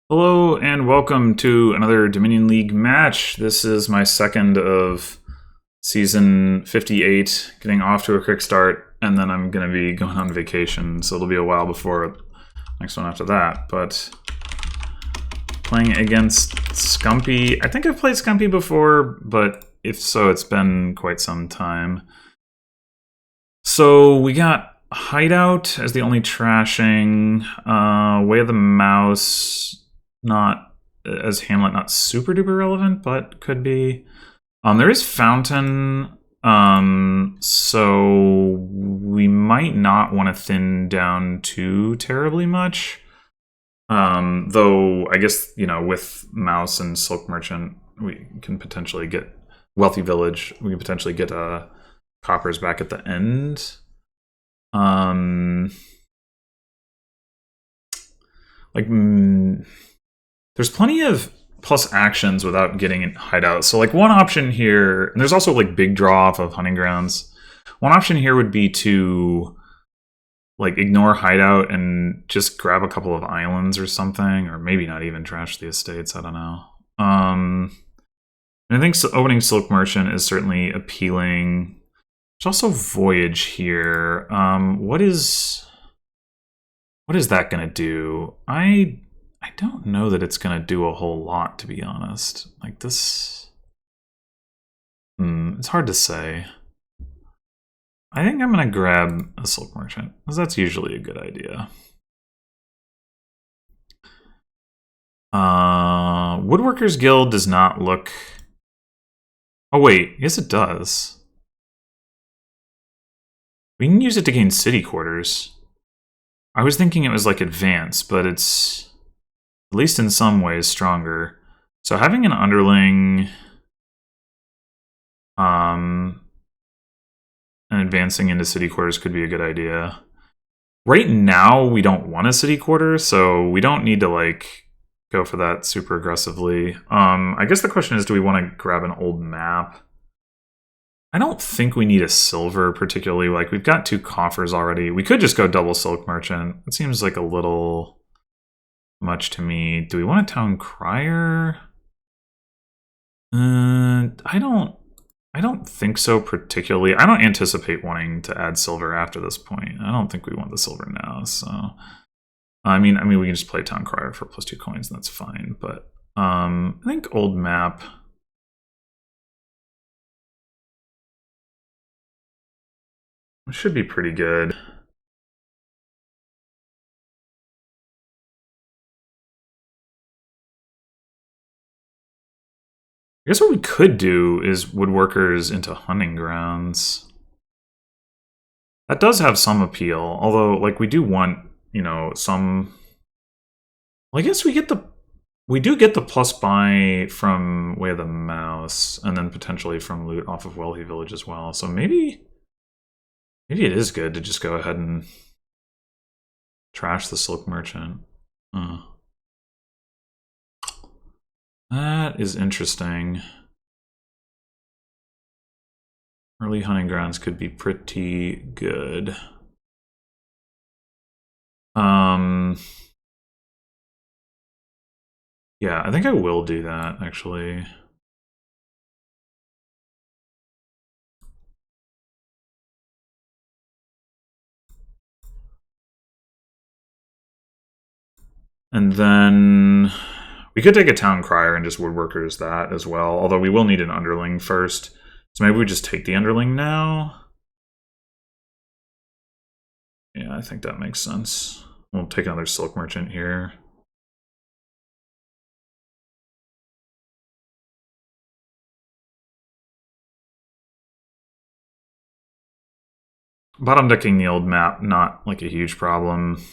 Hello and welcome to another Dominion League match. This is my second of season 58, getting off to a quick start, and then I'm going to be going on vacation, so it'll be a while before next one after that. But playing against Skumpy. I think I've played Skumpy before, but if so, it's been quite some time. So we got Hideout as the only trashing, Way of the Mouse, not as Hamlet, not super duper relevant, but could be. There is Fountain, so we might not want to thin down too terribly much. Though I guess, with Mouse and Silk Merchant, we can potentially get Wealthy Village. We can potentially get Coppers back at the end. There's plenty of plus actions without getting in Hideout. So one option here, and there's also big draw off of Hunting Grounds. One option here would be to ignore Hideout and just grab a couple of islands or something, or maybe not even trash the estates. I don't know. And I think opening Silk Merchant is certainly appealing. There's also Voyage here. What is that gonna do? I don't know that it's gonna do a whole lot, to be honest. This, it's hard to say. I think I'm gonna grab a Silk Merchant, because that's usually a good idea. Woodworkers Guild does not look... Oh wait, yes it does. We can use it to gain city quarters. I was thinking it was advanced, but it's, at least in some ways, stronger. So having an underling and advancing into city quarters could be a good idea. Right now, we don't want a city quarter, so we don't need to go for that super aggressively. I guess the question is, do we want to grab an old map? I don't think we need a silver particularly. We've got 2 coffers already. We could just go double Silk Merchant. It seems a little much to me. Do we want a Town Crier? I don't think so particularly. I don't anticipate wanting to add silver after this point. I don't think we want the silver now, so... I mean, we can just play Town Crier for +2 coins, and that's fine, but... I think old map... should be pretty good. I guess what we could do is Woodworkers into Hunting Grounds. That does have some appeal, although, we do want, some... Well, I guess we do get the plus buy from Way of the Mouse, and then potentially from loot off of Wealthy Village as well. So maybe it is good to just go ahead and trash the Silk Merchant. That is interesting. Early Hunting Grounds could be pretty good. Yeah, I think I will do that, actually. And then we could take a Town Crier and just Woodworkers that as well, although we will need an Underling first. So maybe we just take the Underling now? Yeah, I think that makes sense. We'll take another Silk Merchant here. Bottom decking the old map, not a huge problem.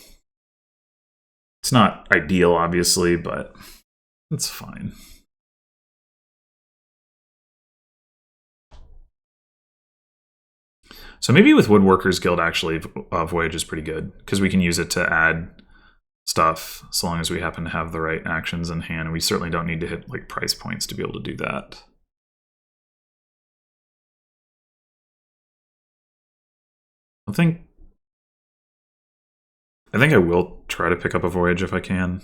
It's not ideal, obviously, but it's fine. So maybe with Woodworkers Guild, actually, Voyage is pretty good, because we can use it to add stuff, so long as we happen to have the right actions in hand. And we certainly don't need to hit price points to be able to do that. I think I will try to pick up a Voyage if I can.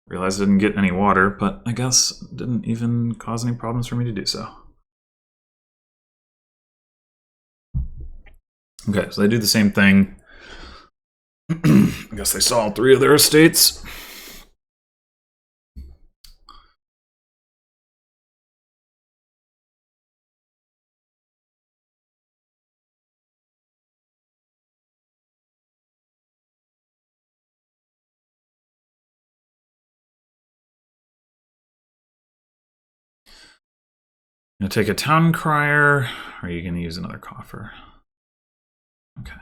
Realized I didn't get any water, but I guess it didn't even cause any problems for me to do so. Okay, so they do the same thing. I guess they saw all 3 of their estates. Gonna take a town crier, or are you gonna use another coffer? Okay.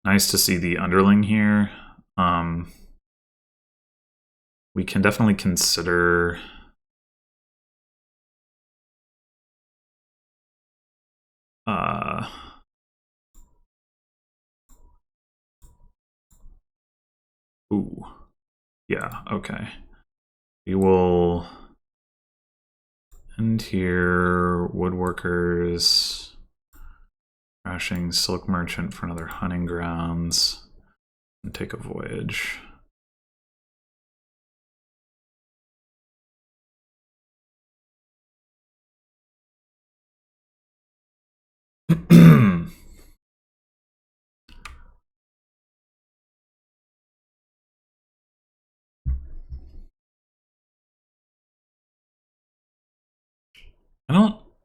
Nice to see the underling here. We can definitely consider ooh. Yeah, okay. We will end here, woodworkers, crashing silk merchant for another hunting grounds, and take a voyage.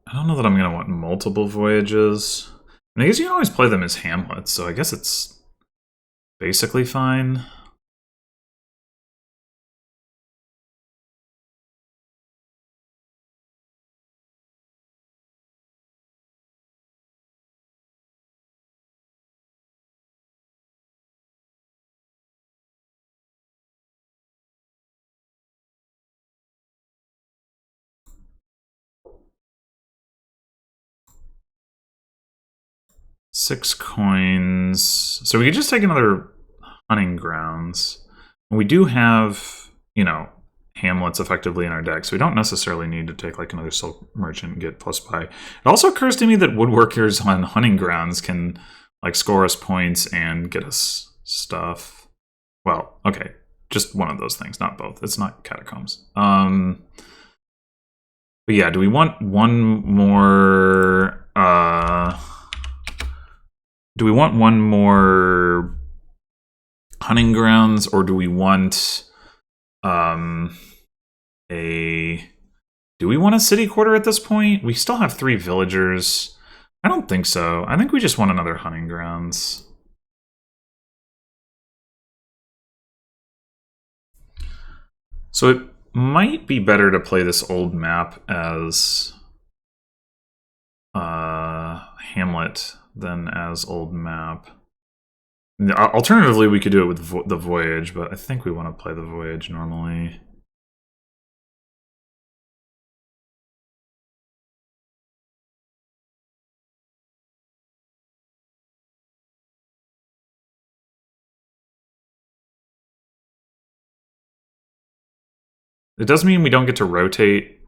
I don't know that I'm gonna want multiple voyages. And I guess you can always play them as hamlets, so I guess it's basically fine. Six coins. So we could just take another hunting grounds. We do have, you know, hamlets effectively in our deck, so we don't necessarily need to take like another silk merchant and get plus by. It also occurs to me that woodworkers on hunting grounds can like score us points and get us stuff. Well, okay, just one of those things, not both. It's not catacombs. But yeah, do we want one more? Do we want one more hunting grounds, or do we want do we want a city quarter at this point? We still have 3 villagers. I don't think so. I think we just want another hunting grounds. So it might be better to play this old map as Hamlet than as old map. Alternatively, we could do it with the voyage, but I think we want to play the voyage normally. It does mean we don't get to rotate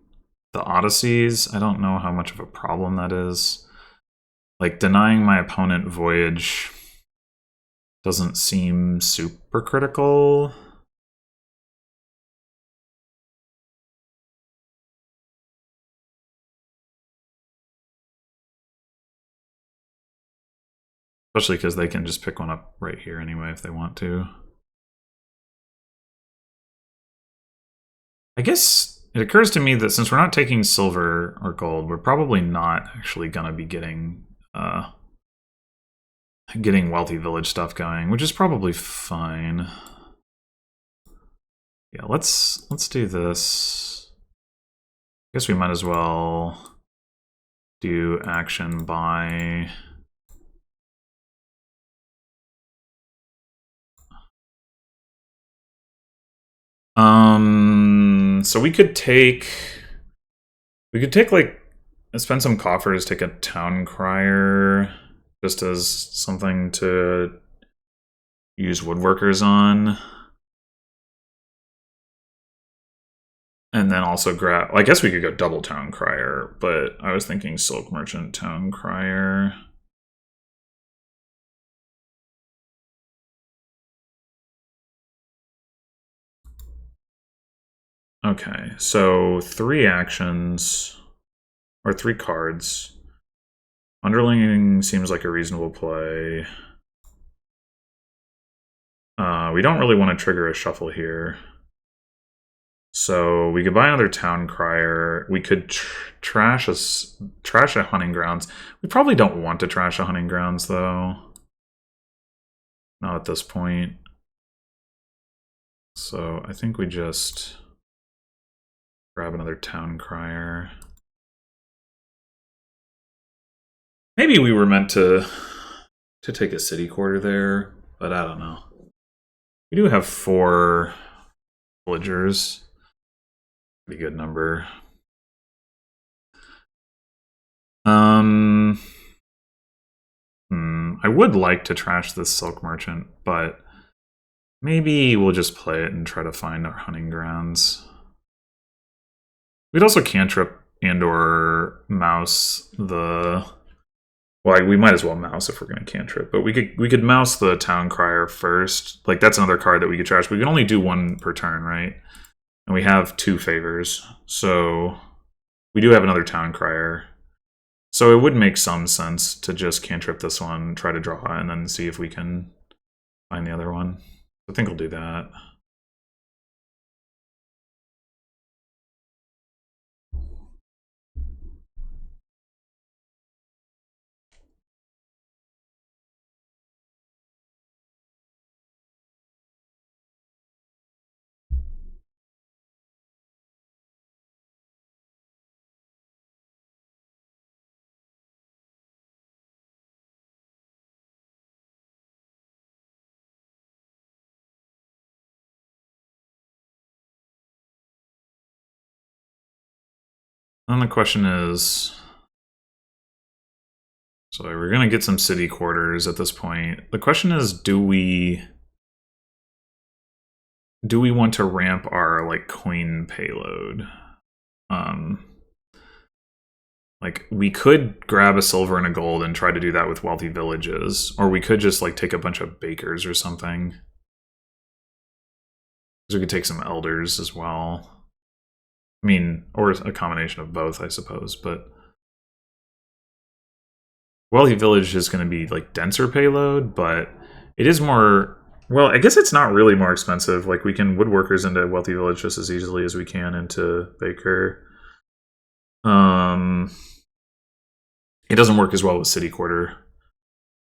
the Odysseys. I don't know how much of a problem that is. Like, denying my opponent voyage doesn't seem super critical. Especially because they can just pick one up right here anyway if they want to. I guess it occurs to me that since we're not taking silver or gold, we're probably not actually going to be getting wealthy village stuff going, which is probably fine. Yeah, let's do this. I guess we might as well do action by so we could take like spend some coffers, take a town crier just as something to use woodworkers on. And then also grab. I guess we could go double Town Crier, but I was thinking Silk Merchant, Town Crier. Okay, so 3 actions, or 3 cards. Underling seems like a reasonable play. We don't really want to trigger a shuffle here. So we could buy another Town Crier. We could trash a Hunting Grounds. We probably don't want to trash a Hunting Grounds, though. Not at this point. So I think we just grab another Town Crier. Maybe we were meant to take a City Quarter there, but I don't know. We do have 4 villagers. Pretty good number. I would like to trash this Silk Merchant, but maybe we'll just play it and try to find our Hunting Grounds. We'd also cantrip and or mouse the... Well, we might as well mouse if we're going to cantrip, but we could mouse the Town Crier first. Like, that's another card that we could trash. We can only do 1 per turn, right? And we have 2 favors, so we do have another Town Crier. So it would make some sense to just cantrip this one, try to draw, and then see if we can find the other one. I think we'll do that. Then the question is, so we're going to get some city quarters at this point. The question is, do we want to ramp our like coin payload? Like we could grab a silver and a gold and try to do that with wealthy villages, or we could just like take a bunch of bakers or something. We could take some elders as well. I mean, or a combination of both, I suppose, but wealthy village is going to be like denser payload, but it is more, well, I guess it's not really more expensive. Like we can woodworkers into wealthy village just as easily as we can into baker. It doesn't work as well with city quarter,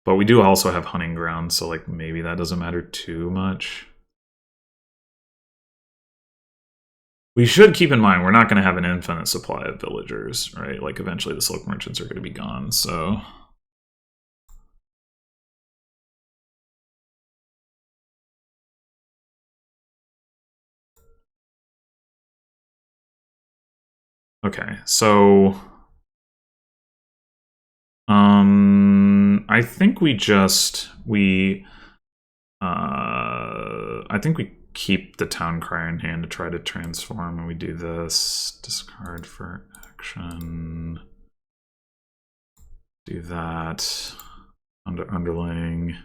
but we do also have hunting grounds, so like maybe that doesn't matter too much. We should keep in mind we're not going to have an infinite supply of villagers, right? Like eventually the silk merchants are going to be gone, so... Okay, so... I think we just... I think we keep the Town Crier in hand to try to transform, and we do this. Discard for action. Do that. Underling.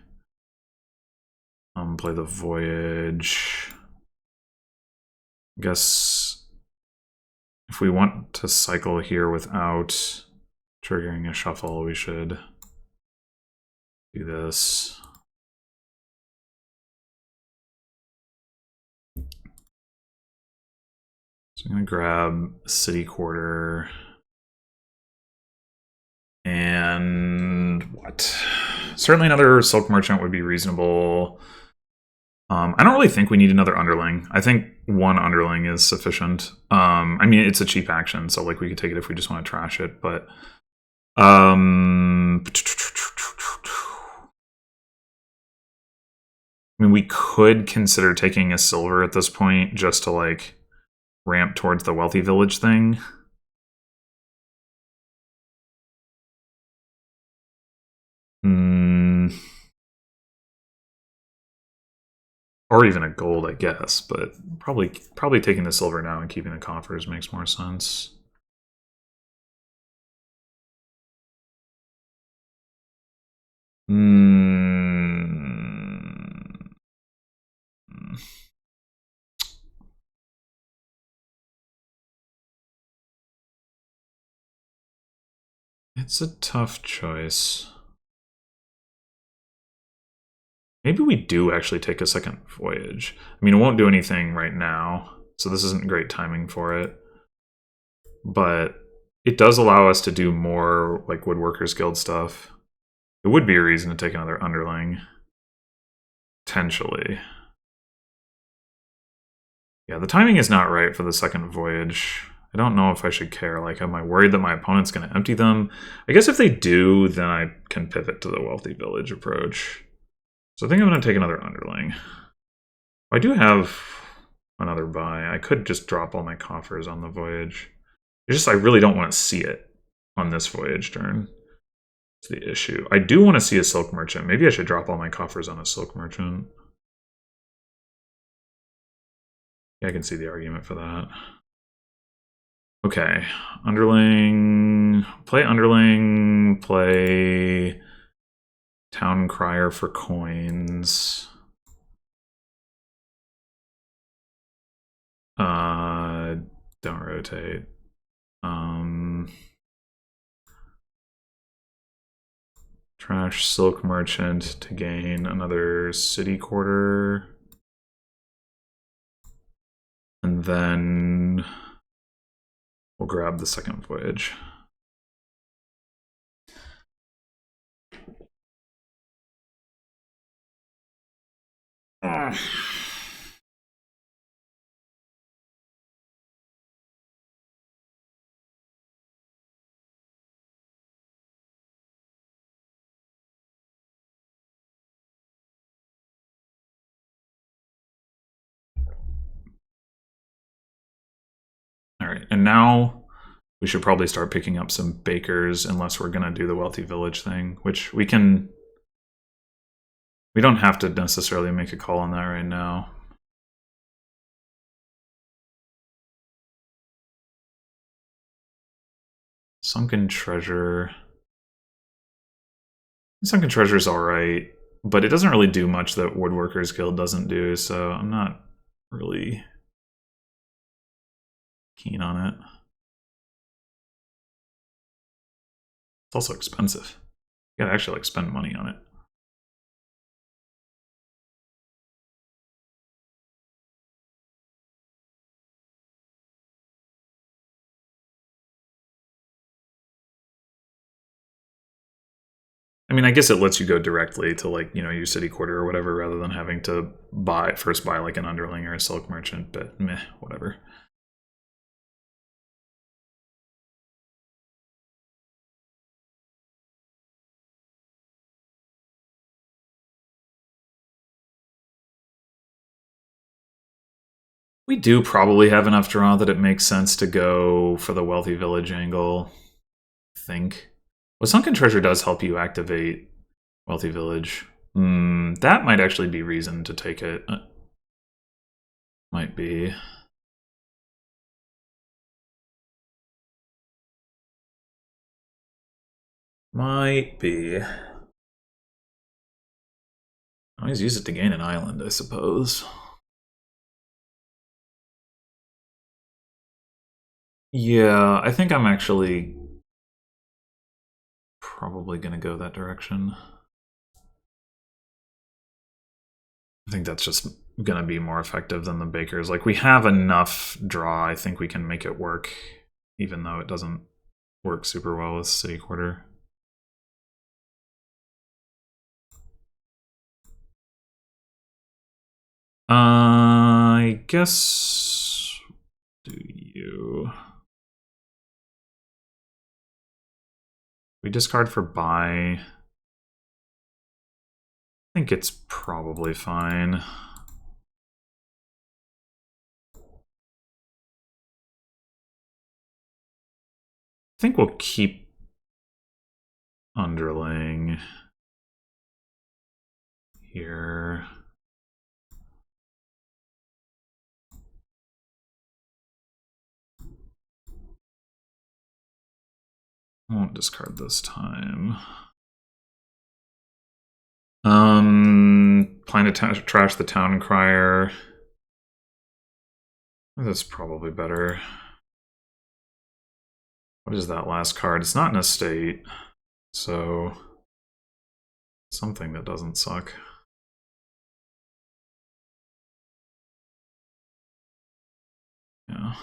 Play the Voyage. I guess if we want to cycle here without triggering a shuffle, we should do this. So I'm going to grab City Quarter. And what? Certainly another Silk Merchant would be reasonable. I don't really think we need another Underling. I think 1 Underling is sufficient. I mean, it's a cheap action, so like we could take it if we just want to trash it, but... I mean, we could consider taking a silver at this point just to like ramp towards the wealthy village thing. Or even a gold, I guess, but probably taking the silver now and keeping the coffers makes more sense. It's a tough choice. Maybe we do actually take a second voyage. I mean, it won't do anything right now, so this isn't great timing for it. But it does allow us to do more like Woodworkers Guild stuff. It would be a reason to take another underling. Potentially. Yeah, the timing is not right for the second voyage. I don't know if I should care. Like, am I worried that my opponent's going to empty them? I guess if they do, then I can pivot to the Wealthy Village approach. So I think I'm going to take another underling. I do have another buy. I could just drop all my coffers on the voyage. It's just I really don't want to see it on this voyage turn. It's the issue. I do want to see a Silk Merchant. Maybe I should drop all my coffers on a Silk Merchant. Yeah, I can see the argument for that. Okay, underling, play Town Crier for coins. Don't rotate. Trash Silk Merchant to gain another city quarter. And then we'll grab the second voyage. All right, and now we should probably start picking up some bakers unless we're going to do the Wealthy Village thing, which we can... We don't have to necessarily make a call on that right now. Sunken Treasure. Sunken Treasure is alright, but it doesn't really do much that Woodworkers Guild doesn't do, so I'm not really keen on it. It's also expensive. You gotta actually like spend money on it. I mean, I guess it lets you go directly to like, you know, your city quarter or whatever rather than having to first buy like an underling or a silk merchant, but meh, whatever. We do probably have enough draw that it makes sense to go for the Wealthy Village angle, I think. Well, Sunken Treasure does help you activate Wealthy Village. That might actually be reason to take it. Might be. Might be. I always use it to gain an island, I suppose. Yeah, I think I'm actually probably going to go that direction. I think that's just going to be more effective than the bakers. Like, we have enough draw. I think we can make it work, even though it doesn't work super well with city quarter. I guess... Do you... We discard for buy. I think it's probably fine. I think we'll keep underling. 'Underling' here. won't discard this time. Plan to trash the town crier. That's probably better. What is that last card? It's not an estate, so something that doesn't suck. Yeah.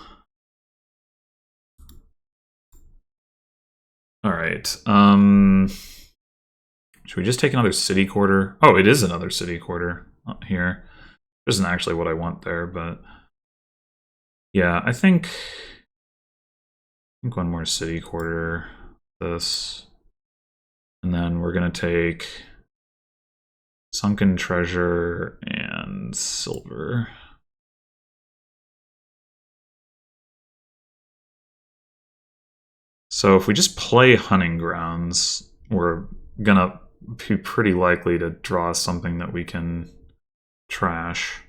All right. Should we just take another city quarter? Oh, it is another city quarter here. Isn't actually what I want there, but yeah, I think one more city quarter. This, and then we're gonna take sunken treasure and silver. So if we just play hunting grounds, we're gonna be pretty likely to draw something that we can trash.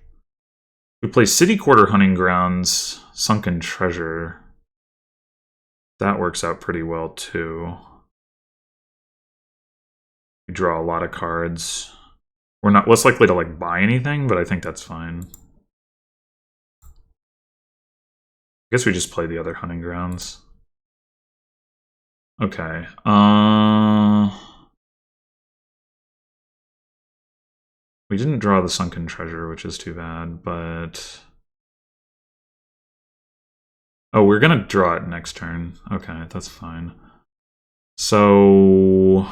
We play city quarter hunting grounds, sunken treasure. That works out pretty well too. We draw a lot of cards. We're not less likely to like buy anything, but I think that's fine. I guess we just play the other hunting grounds. Okay. We didn't draw the sunken treasure, which is too bad, but oh, we're gonna draw it next turn. Okay, that's fine. So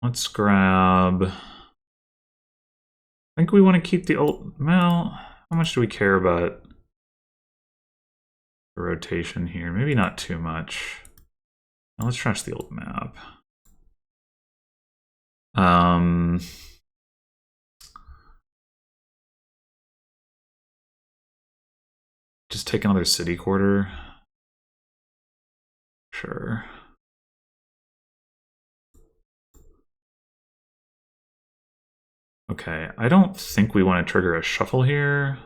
let's grab. I think we want to keep the old. Well, how much do we care about the rotation here? Maybe not too much. Now let's trash the old map. Just take another city quarter. Sure. Okay, I don't think we want to trigger a shuffle here.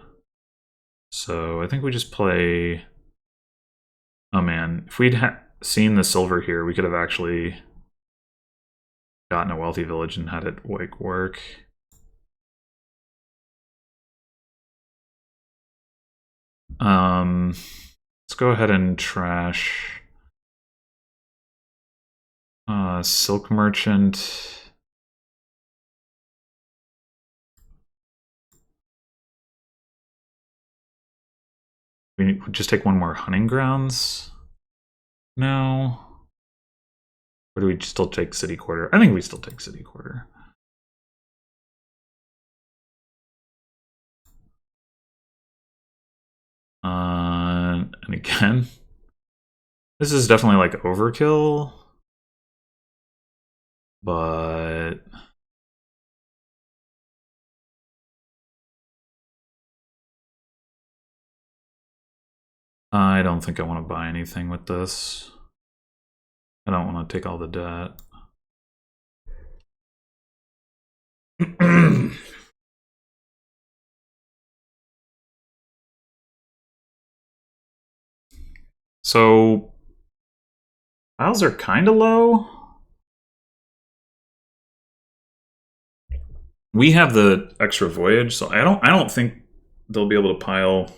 So I think we just play... Oh man, if we'd seen the silver here, we could have actually gotten a wealthy village and had it like work. Let's go ahead and trash Silk Merchant. We just take one more hunting grounds. No. Or do we still take city quarter? I think we still take city quarter. And again, this is definitely like overkill, but I don't think I want to buy anything with this. I don't want to take all the debt. So files are kind of low. We have the extra voyage, so I don't think they'll be able to pile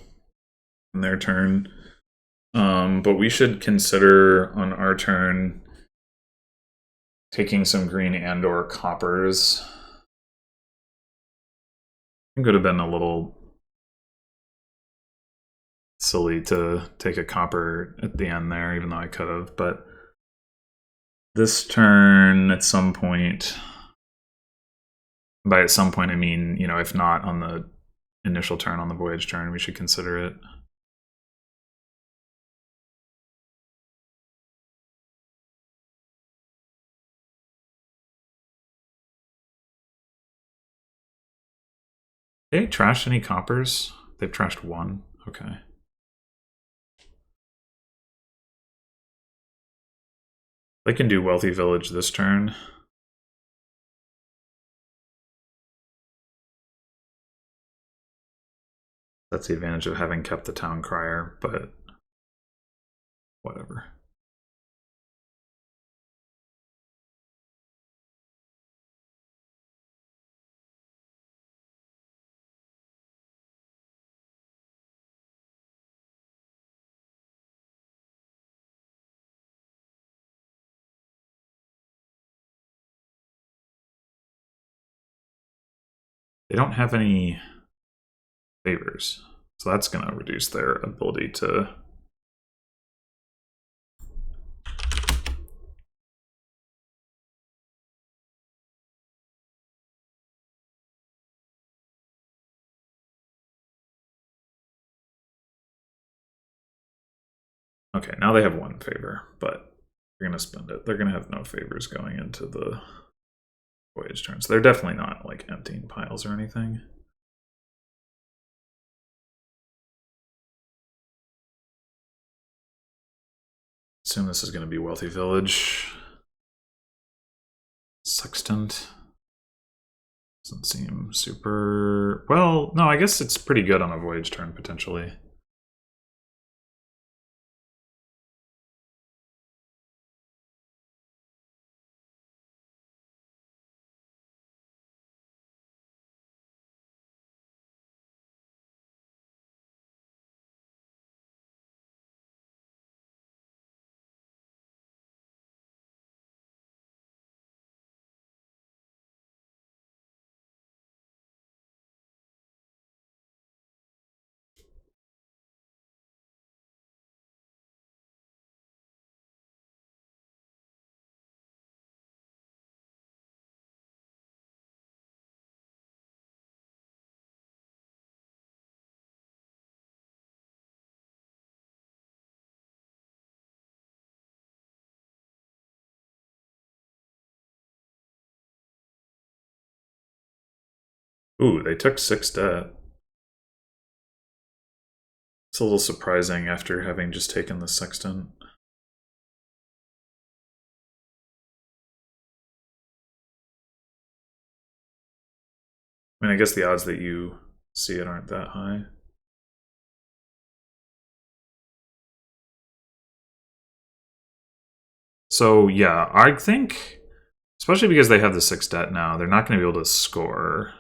in their turn. But we should consider on our turn taking some green and or coppers. It could have been a little silly to take a copper at the end there, even though I could have. But this turn, at some point, by at some point I mean, you know, if not on the initial turn, on the voyage turn, we should consider it. They trashed any coppers? They've trashed one. Okay. They can do Wealthy Village this turn. That's the advantage of having kept the Town Crier, but whatever. They don't have any favors, so that's going to reduce their ability to... Okay, now they have one favor, but they're going to spend it. They're going to have no favors going into the voyage turns. They're definitely not like emptying piles or anything. Assume this is going to be Wealthy Village. Sextant. Doesn't seem super... Well, no, I guess it's pretty good on a voyage turn, potentially. Ooh, they took 6 debt. It's a little surprising after having just taken the Sextant. I mean, I guess the odds that you see it aren't that high. So yeah, I think, especially because they have the 6 debt now, they're not going to be able to score,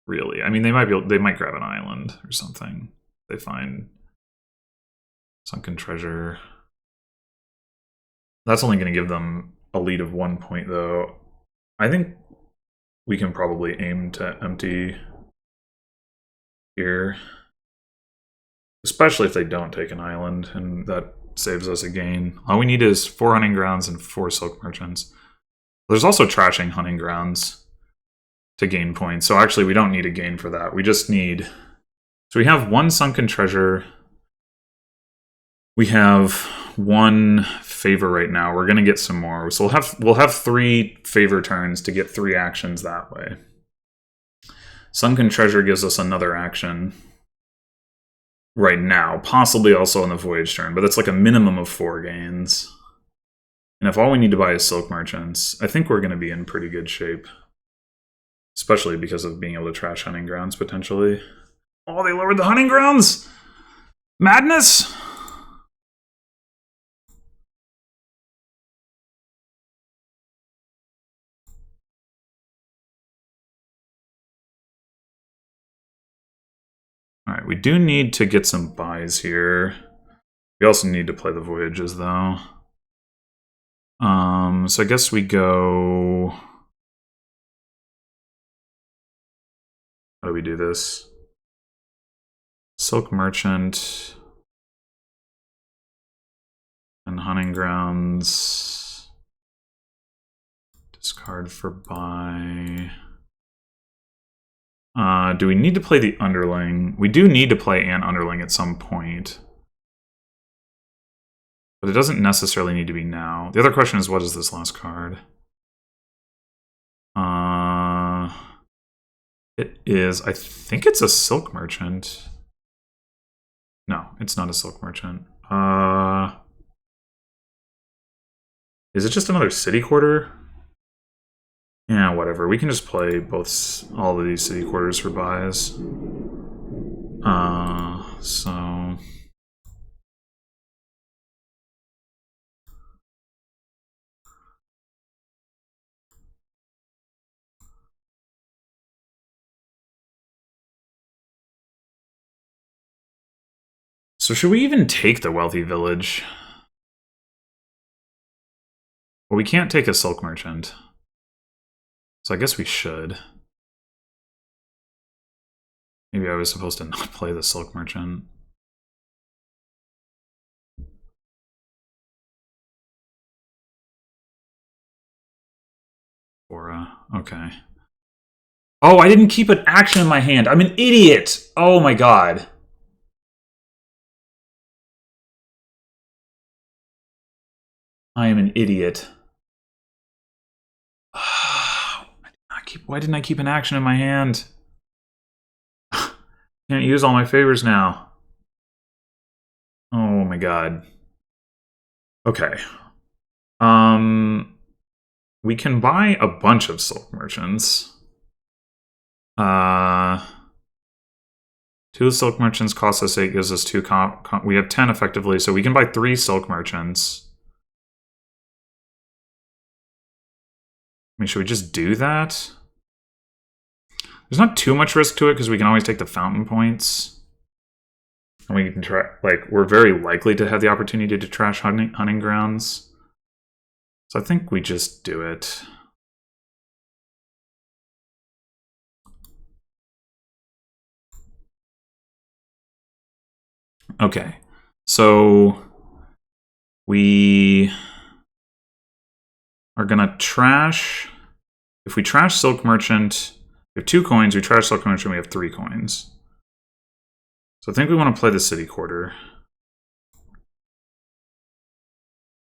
really. I mean, they might grab an island or something. They find Sunken Treasure. That's only going to give them a lead of 1 point, though. I think we can probably aim to empty here. Especially if they don't take an island, and that saves us a gain. All we need is 4 hunting grounds and 4 silk merchants. There's also trashing hunting grounds to gain points, so actually we don't need a gain for that. We just need... So we have 1 sunken treasure. We have 1 favor right now. We're gonna get some more. So we'll have 3 favor turns to get 3 actions that way. Sunken treasure gives us another action right now, possibly also on the voyage turn, but it's like a minimum of 4 gains. And if all we need to buy is silk merchants, I think we're going to be in pretty good shape. Especially because of being able to trash hunting grounds, potentially. Oh, they lowered the hunting grounds! Madness! Alright, we do need to get some buys here. We also need to play the voyages, though. So I guess we go... How do we do this? Silk Merchant and Hunting Grounds. Discard for buy. Do we need to play the Underling? We do need to play an Underling at some point. But it doesn't necessarily need to be now. The other question is, what is this last card? It is, I think it's a Silk Merchant. No, it's not a Silk Merchant. Is it just another City Quarter? Yeah, whatever. We can just play all of these City Quarters for buys. So... So should we even take the wealthy village? Well, we can't take a silk merchant. So I guess we should. Maybe I was supposed to not play the silk merchant. Aura, okay. Oh, I didn't keep an action in my hand. I'm an idiot. Oh my god. I am an idiot. Why didn't I keep an action in my hand? Can't use all my favors now. Oh my god. Okay. We can buy a bunch of silk merchants. 2 silk merchants cost us 8, gives us 2 we have 10 effectively, so we can buy 3 silk merchants. I mean, should we just do that? There's not too much risk to it because we can always take the fountain points. And we can try, like, we're very likely to have the opportunity to trash hunting grounds. So I think we just do it. Okay, so we are gonna trash. If we trash Silk Merchant, we have 2 coins. We trash Silk Merchant, we have 3 coins. So I think we want to play the City Quarter.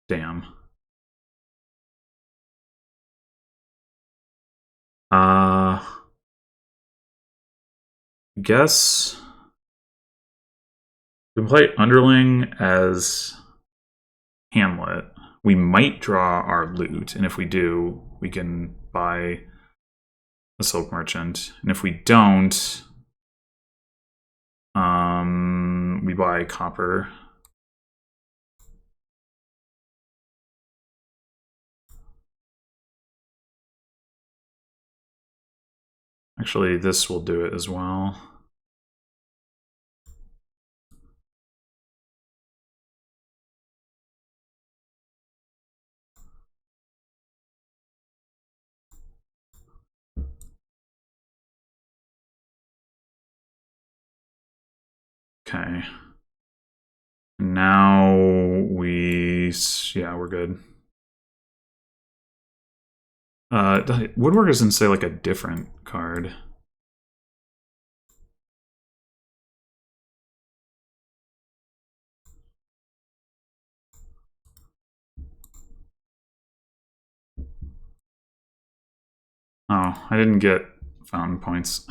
Damn. I guess we can play Underling as Hamlet. We might draw our loot, and if we do, we can buy a Silk Merchant. And if we don't, we buy copper. Actually, this will do it as well. Okay. Now yeah, we're good. Woodwork doesn't say like a different card. Oh, I didn't get fountain points.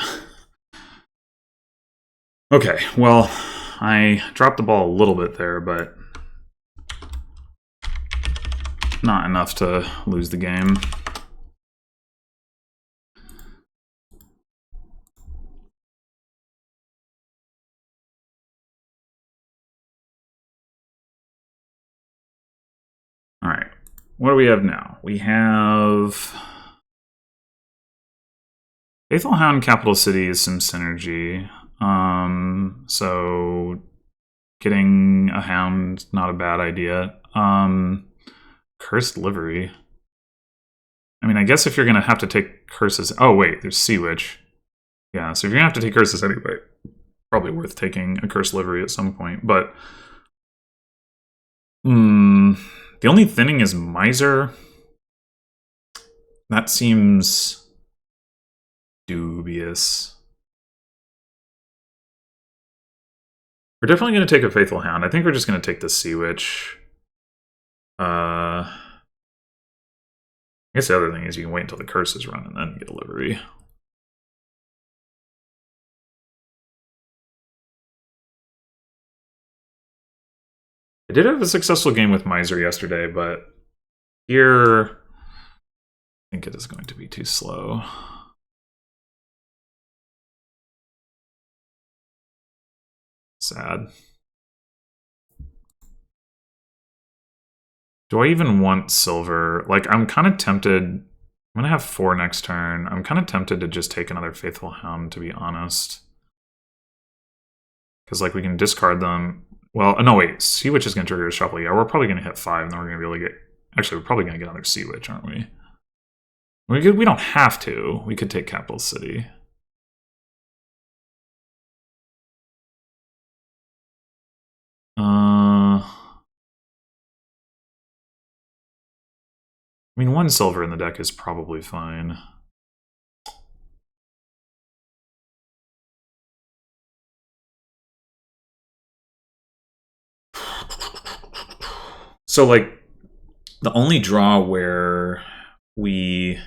Okay, well, I dropped the ball a little bit there, but not enough to lose the game. All right, what do we have now? We have Faithful Hound, Capital City is some synergy. So getting a hound, not a bad idea. Cursed Livery. I mean, I guess if you're gonna have to take curses. Oh wait, there's Sea Witch. Yeah, so if you're gonna have to take curses anyway, probably worth taking a Cursed Livery at some point. But the only thinning is Miser. That seems dubious. We're definitely going to take a Faithful Hound. I think we're just going to take the Sea Witch. I guess the other thing is you can wait until the curses run and then get a livery. I did have a successful game with Miser yesterday, but here I think it is going to be too slow. Sad. Do I even want silver? Like, I'm kind of tempted. I'm going to have 4 next turn. I'm kind of tempted to just take another Faithful Hound, to be honest. Because, like, we can discard them. Well, no, wait. Sea Witch is going to trigger a shuffle. Yeah, we're probably going to hit 5, and then we're going to be able to get... Actually, we're probably going to get another Sea Witch, aren't we? We don't have to. We could take Capital City. I mean, 1 silver in the deck is probably fine. So, like, the only draw where we...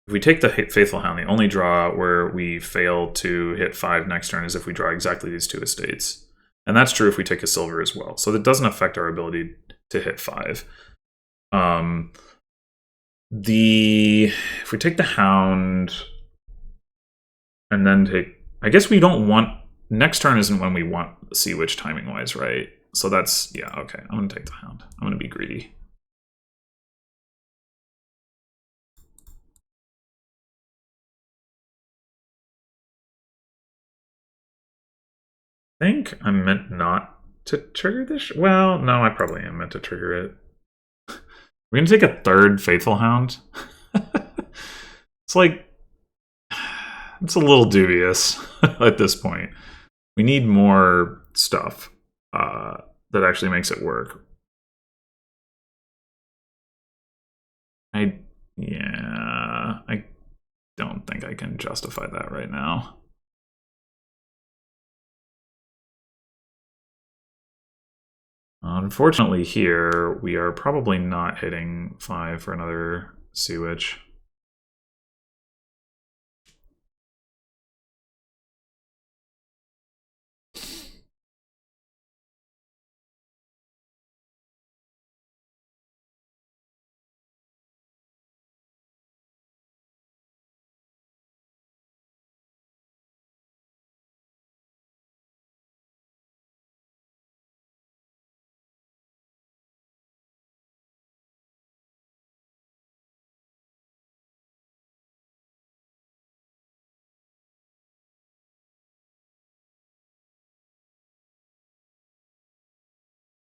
If we take the Faithful Hound, the only draw where we fail to hit 5 next turn is if we draw exactly these 2 estates. And that's true if we take a silver as well. So that doesn't affect our ability to hit 5. If we take the Hound and then take... I guess we don't want... Next turn isn't when we want the Sea Witch timing-wise, right? So that's... Yeah, okay. I'm going to take the Hound. I'm going to be greedy. I think I'm meant not to trigger this. Well, no, I probably am meant to trigger it. We're going to take a 3rd Faithful Hound. It's like... It's a little dubious at this point. We need more stuff that actually makes it work. I don't think I can justify that right now. Unfortunately here, we are probably not hitting 5 for another Sea Witch.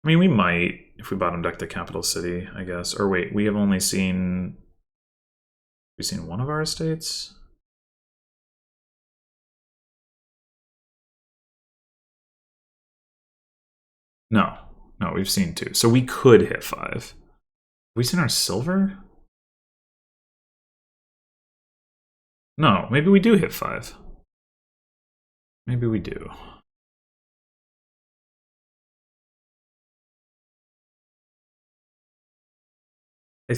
I mean, we might, if we bottom deck the Capital City, I guess. Or wait, we have only seen... We've seen 1 of our estates? No. No, we've seen 2. So we could hit 5. Have we seen our silver? No, maybe we do hit 5. Maybe we do. I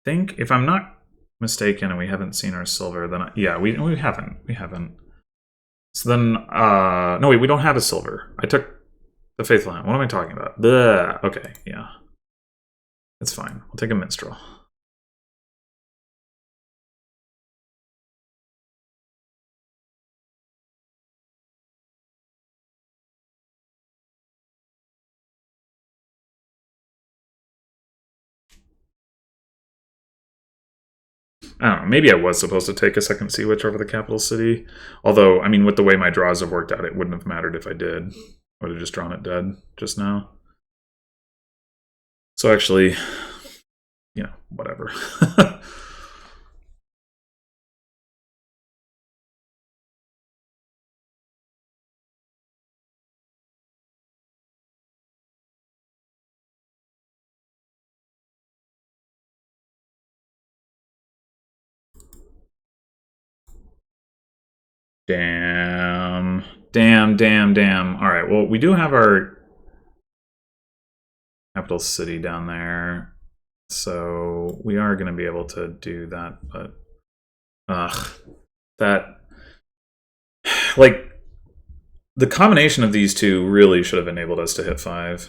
think, if I'm not mistaken and we haven't seen our silver, then yeah, we haven't. We haven't. So then, no, wait, we don't have a silver. I took the Faithful Hound. What am I talking about? Blah. Okay, yeah. It's fine. We'll take a Minstrel. I don't know, maybe I was supposed to take a second Sea Witch over the Capital City. Although, I mean, with the way my draws have worked out, it wouldn't have mattered if I did. I would have just drawn it dead just now. So actually, you know, whatever. Damn. Damn, damn, damn. Alright, well, we do have our Capital City down there. So we are going to be able to do that, but... Ugh. That... Like, the combination of these two really should have enabled us to hit 5.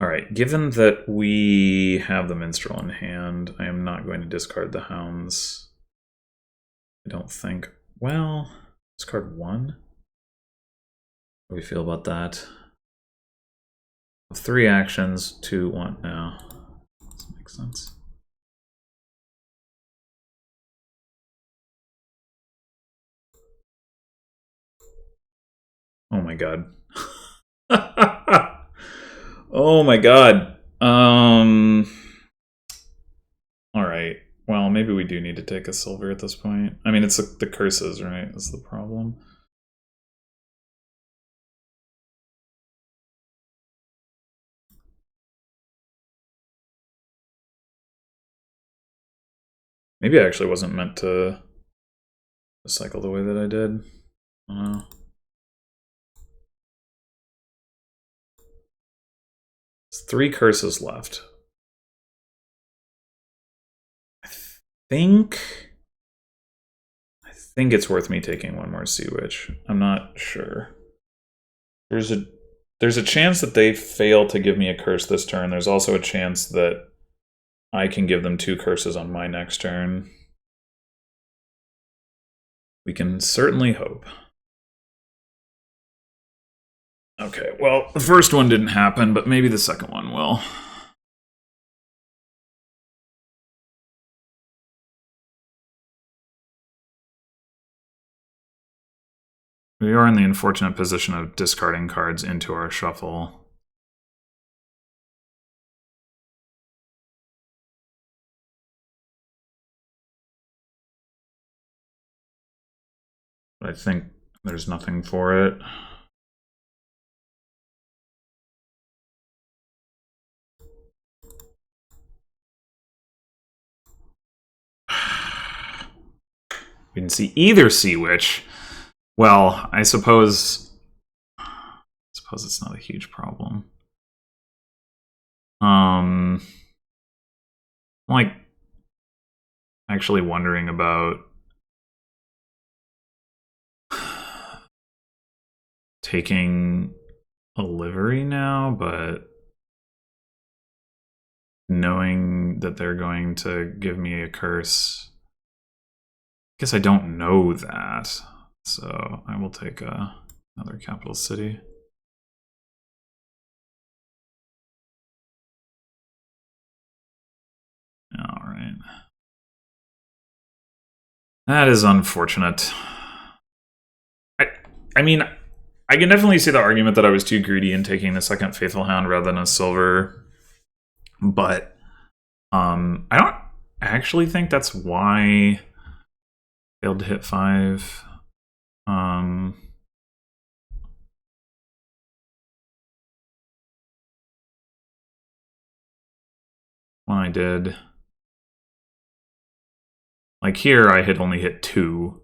Alright, given that we have the Minstrel in hand, I am not going to discard the Hounds. I don't think. Well, discard 1. How do we feel about that? 3 actions, 2, 1 now. Does that make sense? Oh my god. Oh my god. Alright. Well, maybe we do need to take a silver at this point. I mean, it's the curses, right? Is the problem. Maybe I actually wasn't meant to cycle the way that I did. I don't know. There's 3 curses left. I think it's worth me taking one more Sea Witch. I'm not sure. There's a chance that they fail to give me a curse this turn. There's also a chance that I can give them 2 curses on my next turn. We can certainly hope. Okay, well, the first one didn't happen, but maybe the second one will. We are in the unfortunate position of discarding cards into our shuffle. But I think there's nothing for it. We didn't see either Sea Witch. Well, I suppose it's not a huge problem. Like, actually wondering about taking a livery now, but knowing that they're going to give me a curse. I guess I don't know that, so I will take another capital city. All right. That is unfortunate. I mean, I can definitely see the argument that I was too greedy in taking the second Faithful Hound rather than a silver, but I don't actually think that's why I failed to hit 5. When I did, like here, I had only hit 2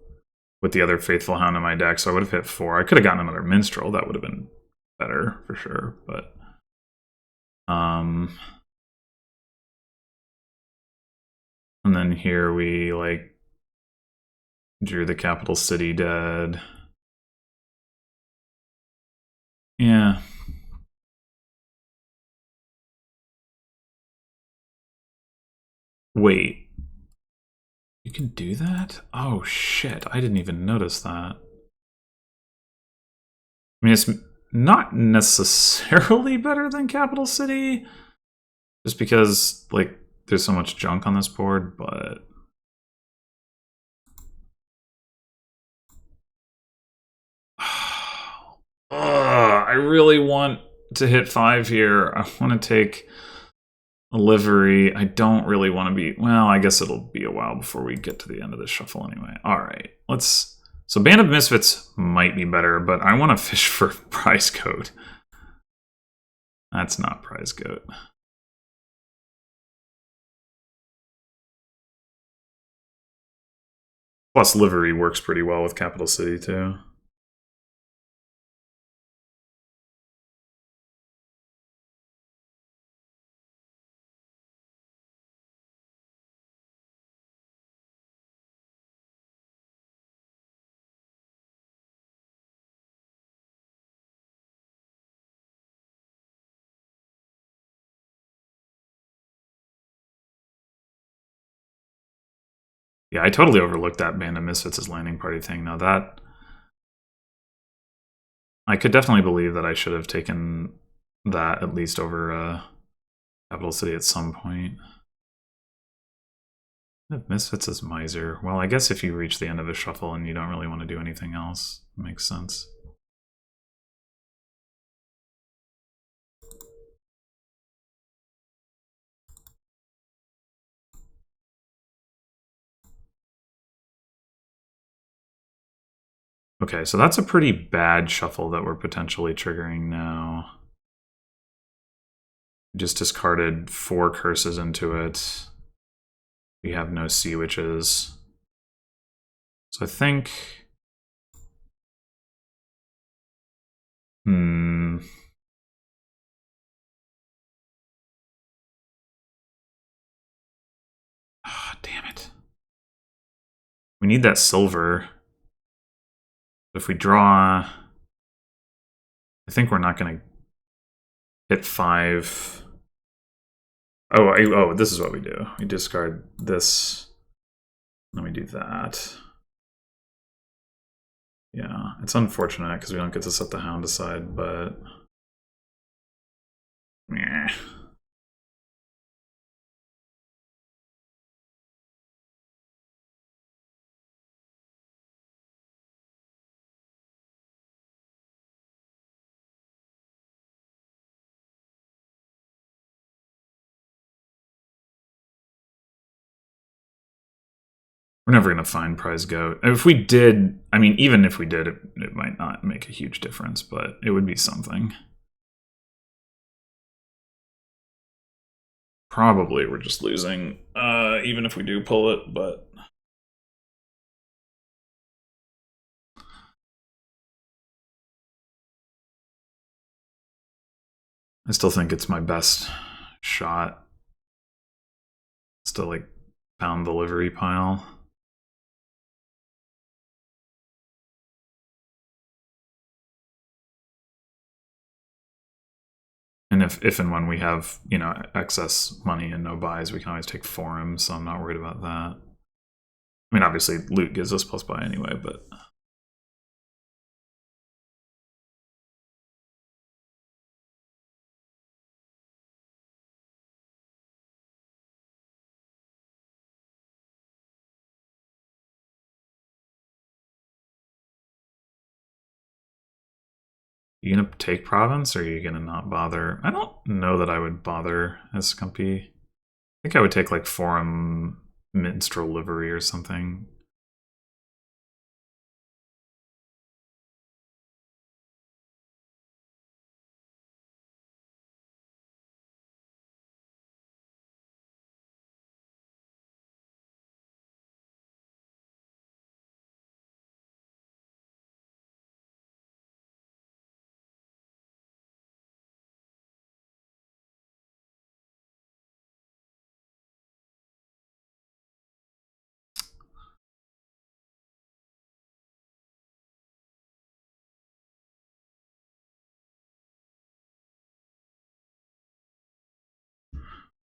with the other Faithful Hound in my deck, so I would have hit 4. I could have gotten another Minstrel. That would have been better for sure, but and then here we like drew the capital city dead. Yeah. Wait. You can do that? Oh shit, I didn't even notice that. I mean, it's not necessarily better than capital city, just because, like, there's so much junk on this board, but I really want to hit 5 here. I want to take a livery. I don't really want to be... Well, I guess it'll be a while before we get to the end of the shuffle anyway. All right, let's... So Band of Misfits might be better, but I want to fish for Prize Goat. That's not Prize Goat. Plus, livery works pretty well with Capital City, too. Yeah, I totally overlooked that Band of Misfits' landing party thing. Now that... I could definitely believe that I should have taken that at least over Capital City at some point. Misfits as Miser. Well, I guess if you reach the end of a shuffle and you don't really want to do anything else, it makes sense. Okay, so that's a pretty bad shuffle that we're potentially triggering now. Just discarded 4 curses into it. We have no sea witches. So I think... Oh, damn it. We need that silver. If we draw... I think we're not going to hit 5... Oh, this is what we do. We discard this. Then we do that. Yeah, it's unfortunate because we don't get to set the Hound aside, but... Meh. We're never going to find Prize Goat. If we did, I mean, even if we did, it might not make a huge difference, but it would be something. Probably we're just losing, even if we do pull it, but... I still think it's my best shot. Still, like, pound the livery pile. And if and when we have, you know, excess money and no buys, we can always take forums, so I'm not worried about that. I mean, obviously, loot gives us plus buy anyway, but... You gonna take province, or are you gonna not bother? I don't know that I would bother as Skumpy. I think I would take like Forum Minstrel Livery or something.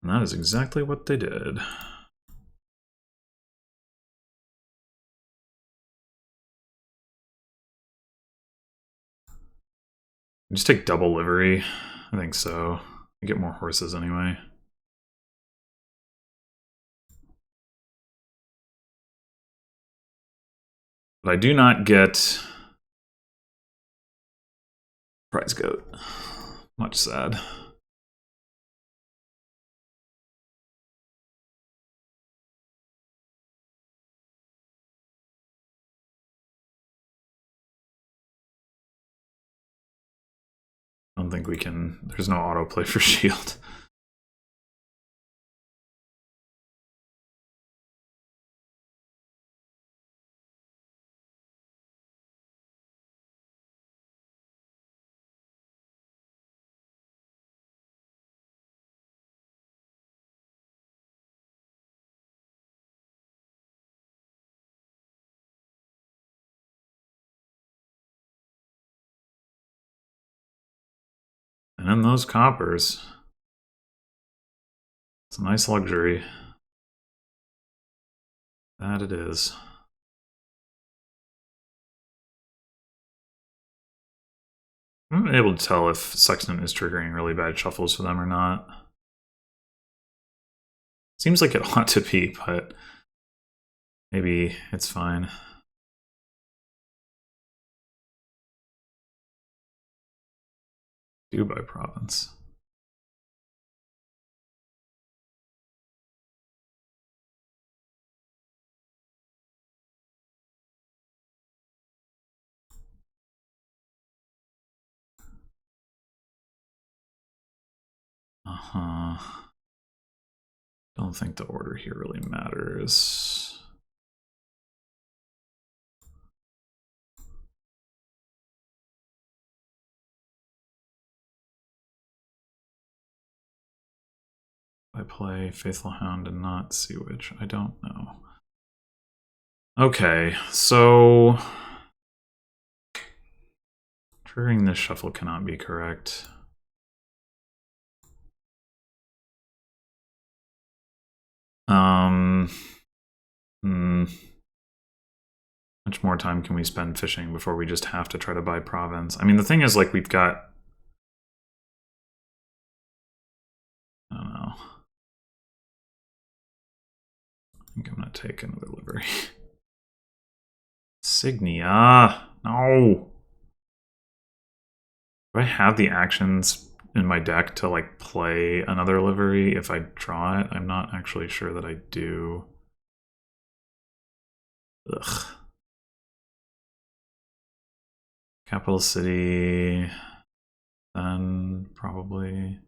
And that is exactly what they did. Just take double livery. I think so. You get more horses anyway. But I do not get Prize Goat. Much sad. I don't think we can... There's no autoplay for shield. And then those coppers. It's a nice luxury. That it is. I'm not able to tell if Sextant is triggering really bad shuffles for them or not. Seems like it ought to be, but maybe it's fine. Do by province. Don't think the order here really matters. I play Faithful Hound and not Sea Witch. I don't know. Okay, so triggering this shuffle cannot be correct. Much more time can we spend fishing before we just have to try to buy province? I mean, the thing is, like, we've got... I don't know. I think I'm going to take another livery. Signia! No! Do I have the actions in my deck to, like, play another livery if I draw it? I'm not actually sure that I do. Ugh. Capital City, then probably.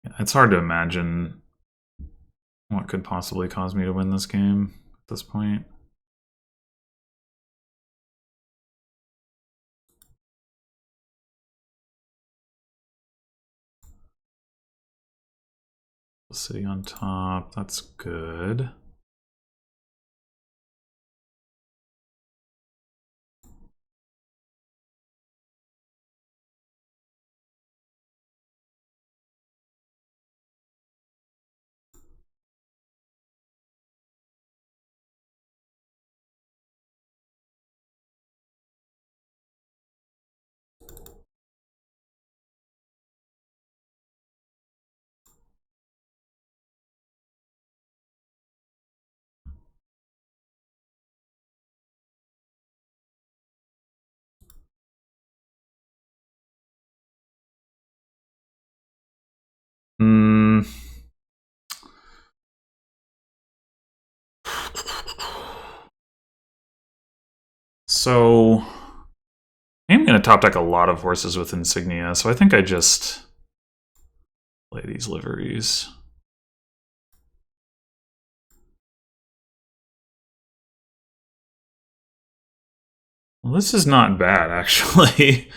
Yeah, it's hard to imagine what could possibly cause me to win this game at this point. City on top, that's good. So I'm going to top deck a lot of horses with insignia, so I think I just play these liveries. Well, this is not bad, actually.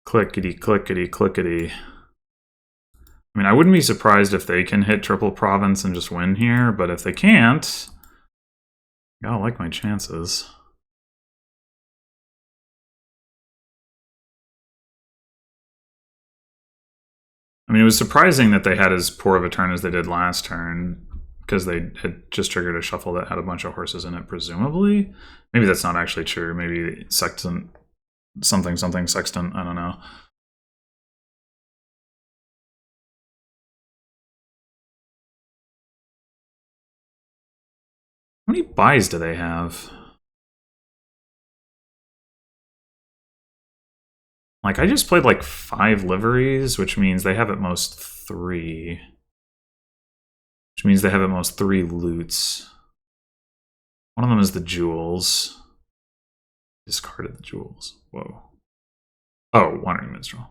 Clickety, clickety, clickety. I mean, I wouldn't be surprised if they can hit triple province and just win here, but if they can't, I gotta like my chances. I mean, it was surprising that they had as poor of a turn as they did last turn, because they had just triggered a shuffle that had a bunch of horses in it, presumably. Maybe that's not actually true. Maybe Sextant, something Sextant, I don't know. How many buys do they have? Like, I just played like 5 liveries, which means they have at most 3. Which means they have at most 3 loots. One of them is the jewels. Discarded the jewels. Whoa. Oh, Wandering Minstrel.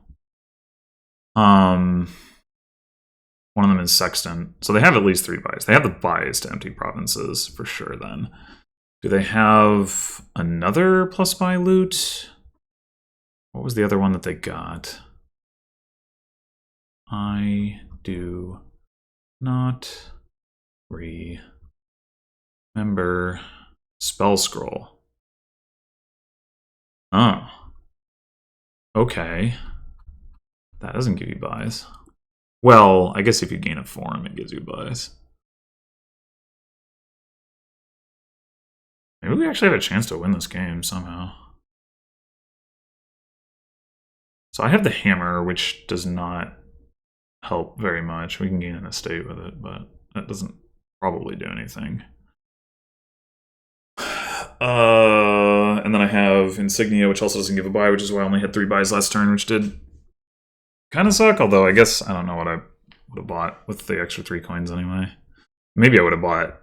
One of them is Sextant. So they have at least 3 buys. They have the buys to empty provinces for sure then. Do they have another plus buy loot? What was the other one that they got? I do not remember. Spell Scroll. Oh. Okay. That doesn't give you buys. Well, I guess if you gain a form, it gives you buys. Maybe we actually have a chance to win this game somehow. So I have the hammer, which does not help very much. We can gain an estate with it, but that doesn't probably do anything. And then I have Insignia, which also doesn't give a buy, which is why I only had 3 buys last turn, which did kind of suck. Although I guess I don't know what I would have bought with the extra 3 coins anyway. Maybe I would have bought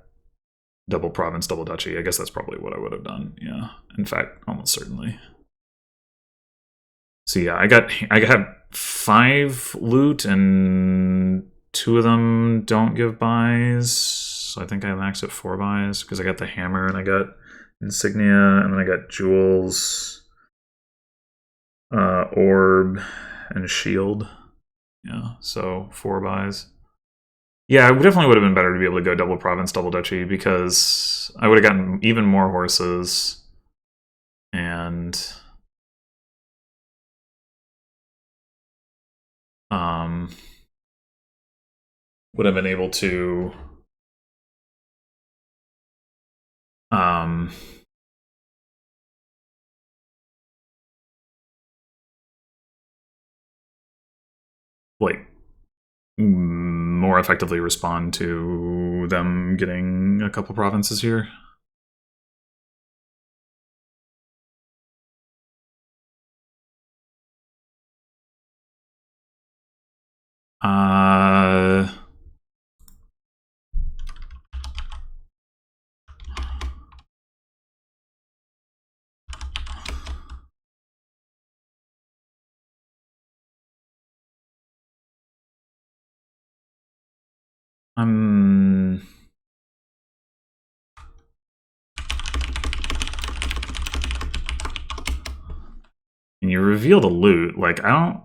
double province, double duchy. I guess that's probably what I would have done. Yeah, in fact, almost certainly. So yeah, I got 5 loot and 2 of them don't give buys. So I think I max at 4 buys because I got the hammer and I got Insignia and then I got jewels, orb, and shield. Yeah, so 4 buys. Yeah, it definitely would have been better to be able to go double province, double duchy because I would have gotten even more horses and would have been able to like more effectively respond to them getting a couple provinces here. And you reveal the loot. Like, I don't...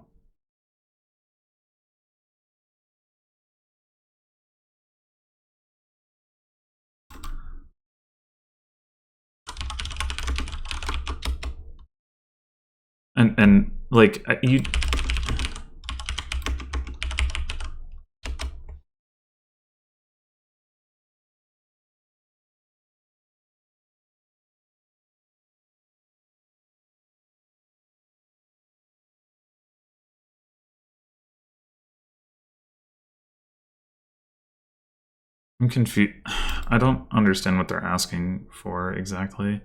And like, you... I'm confused. I don't understand what they're asking for exactly.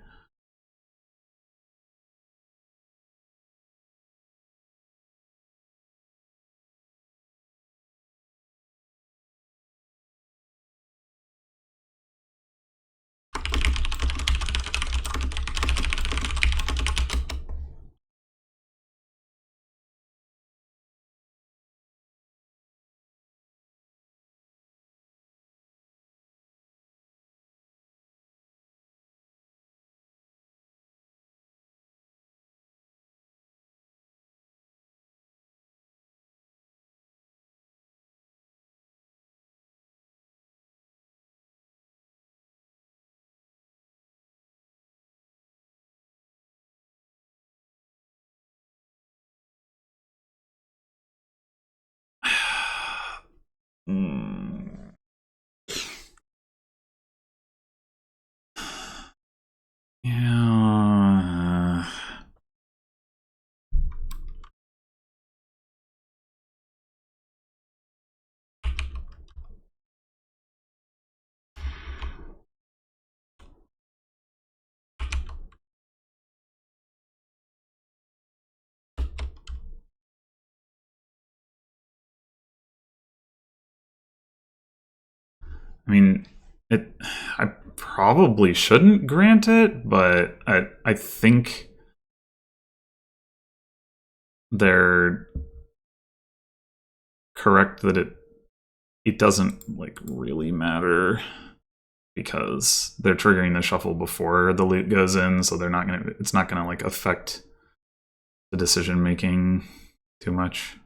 Yeah. I mean, I probably shouldn't grant it, but I think they're correct that it doesn't like really matter because they're triggering the shuffle before the loot goes in, so it's not gonna like affect the decision making too much.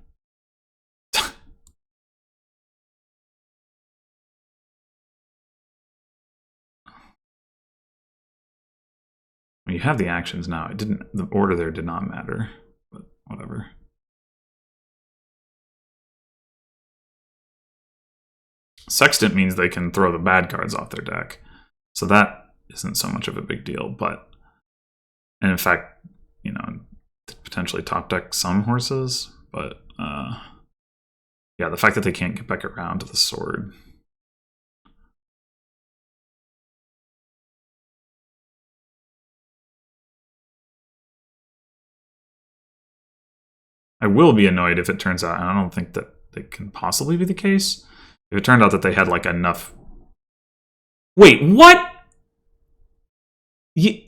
You have the actions now. The order there did not matter, but whatever. Sextant means they can throw the bad cards off their deck. So that isn't so much of a big deal, and in fact, you know, potentially top deck some horses, but yeah, the fact that they can't get back around to the sword. I will be annoyed if it turns out, and I don't think that it can possibly be the case, if it turned out that they had like enough. Wait, what? You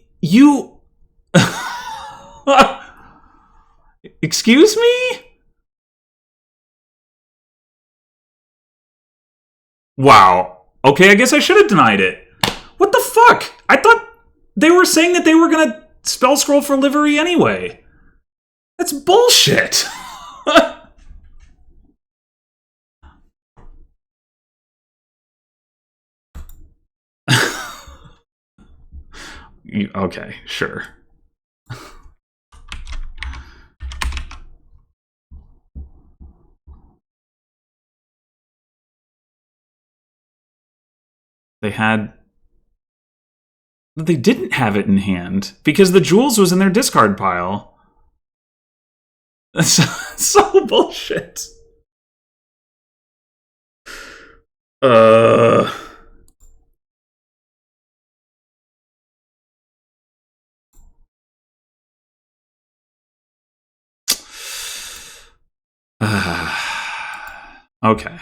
excuse me? Wow. Okay, I guess I should have denied it. What the fuck? I thought they were saying that they were gonna spell scroll for livery anyway. That's bullshit. Okay, sure. They didn't have it in hand because the jewels was in their discard pile. That's so bullshit. Okay.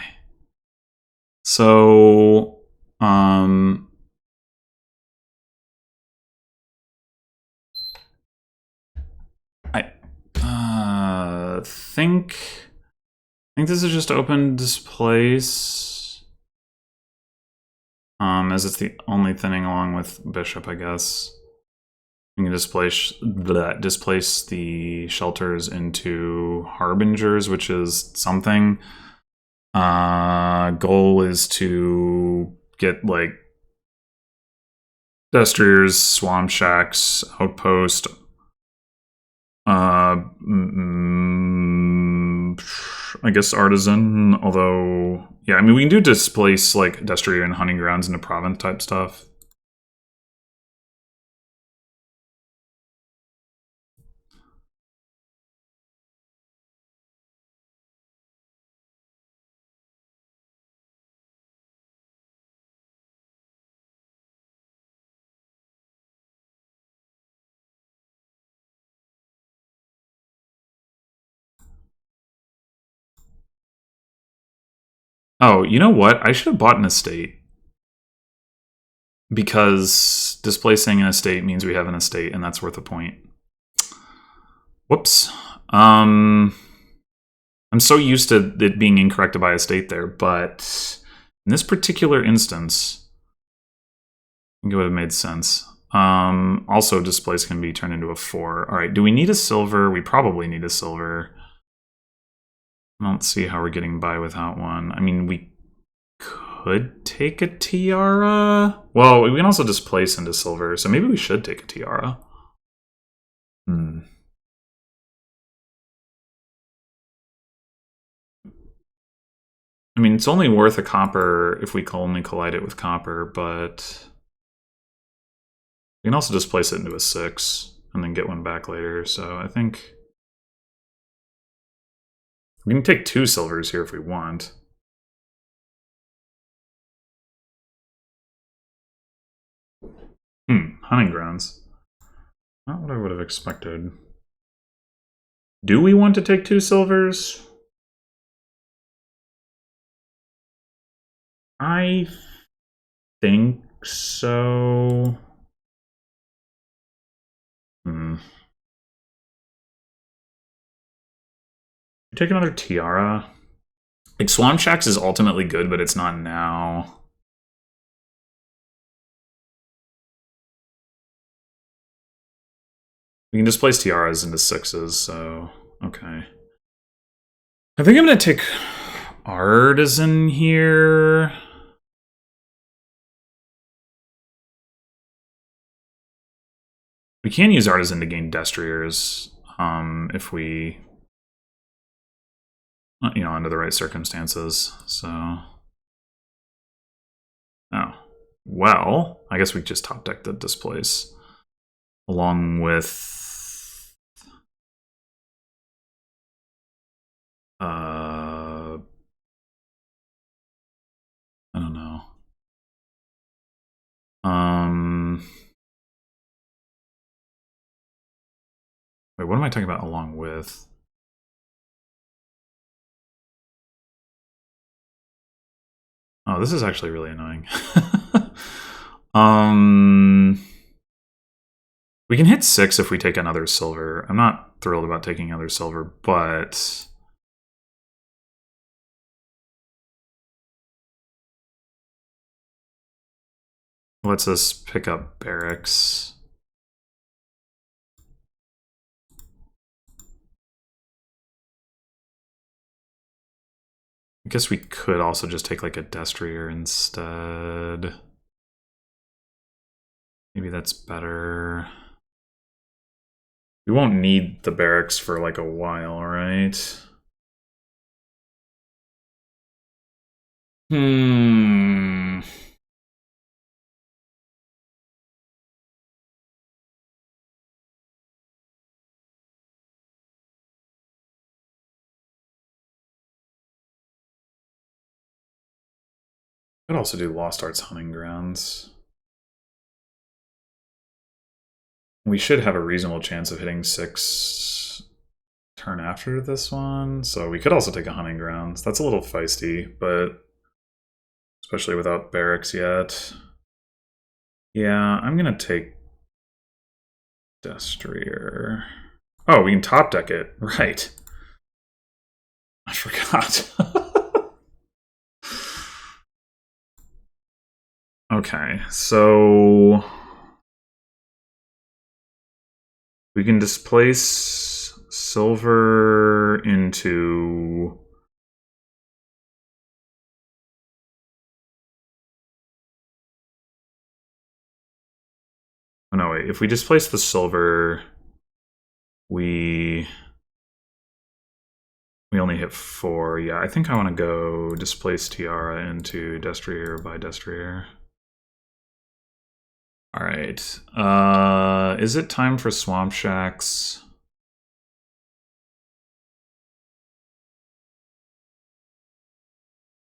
So, I think this is just open displace. As it's the only thinning along with bishop, I guess. You can displace the shelters into harbingers, which is something. Goal is to get like destriers, swamp shacks, outpost. I guess artisan, although yeah, I mean we can do displace like destrier and hunting grounds into province type stuff. Oh, you know what? I should have bought an estate. Because displacing an estate means we have an estate, and that's worth a point. Whoops. I'm so used to it being incorrect to buy a state there, but in this particular instance, I think it would have made sense. Also, displace can be turned into a 4. All right, do we need a silver? We probably need a silver. I don't see how we're getting by without one. I mean, we could take a tiara. Well, we can also displace into silver, so maybe we should take a tiara. I mean, it's only worth a copper if we can only collide it with copper, but we can also displace it into a 6 and then get one back later, so I think we can take 2 silvers here if we want. Hunting grounds. Not what I would have expected. Do we want to take 2 silvers? I think so. Take another tiara. Like, Swamp Shacks is ultimately good, but it's not now. We can just place tiaras into 6s, so okay. I think I'm gonna take Artisan here. We can use Artisan to gain Destriers if we, you know, under the right circumstances. So, oh, well, I guess we just top deck the Displace along with I don't know. Wait, what am I talking about along with? Oh, this is actually really annoying. We can hit 6 if we take another silver. I'm not thrilled about taking another silver, but lets us pick up barracks. I guess we could also just take like a Destrier instead. Maybe that's better. We won't need the barracks for like a while, right? Could also do Lost Arts Hunting Grounds. We should have a reasonable chance of hitting 6 turn after this one, so we could also take a Hunting Grounds. That's a little feisty, but especially without barracks yet. Yeah, I'm gonna take Destrier. Oh, we can top deck it. Right. I forgot. Okay, so we can displace silver into... Oh, no, wait. If we displace the silver, we only hit 4. Yeah, I think I want to go displace Tiara into Destrier by Destrier. All right. Is it time for Swamp Shacks?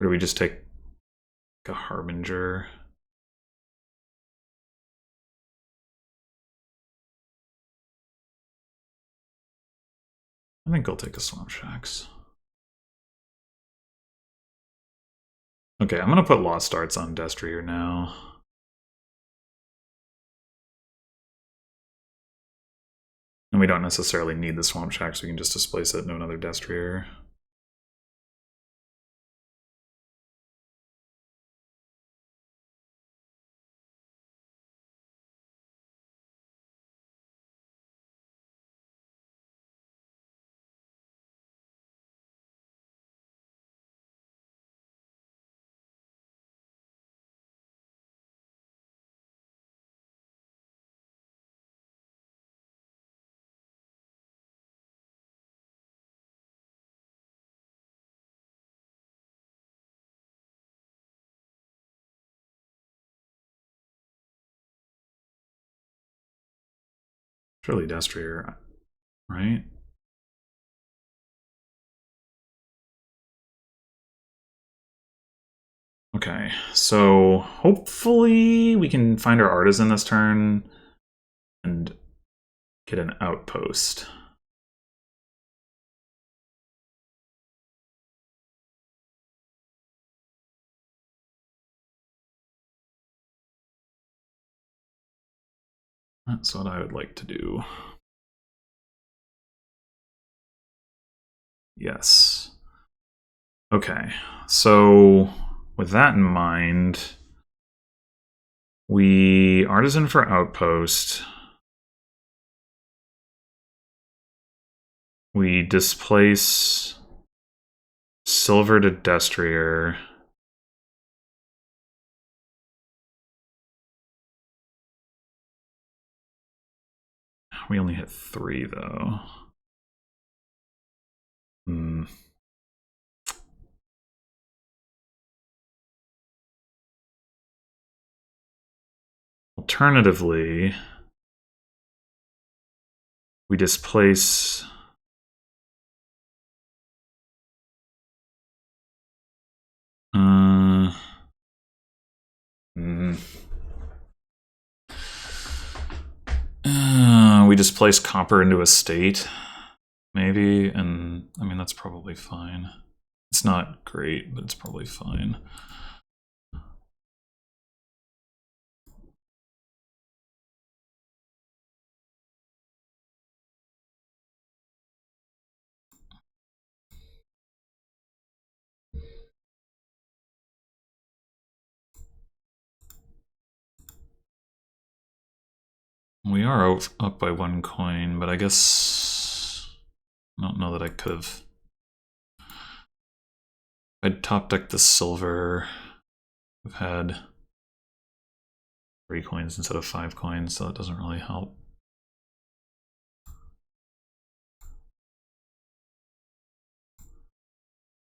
Or do we just take a Harbinger? I think I'll take a Swamp Shacks. Okay, I'm gonna put Lost Arts on Destrier now. And we don't necessarily need the Swamp Shacks, we can just displace it into another Destrier. Surely Destrier, right? Okay, so hopefully we can find our Artisan this turn and get an outpost. That's what I would like to do. Yes. Okay, so with that in mind, we artisan for outpost. We displace silver to destrier. We only hit 3 though. Alternatively, we displace we displace copper into a state, maybe, and I mean that's probably fine. It's not great, but it's probably fine. We are up by 1 coin, but I guess I don't know that I could have. I'd top decked the silver. We've had 3 coins instead of 5 coins, so that doesn't really help.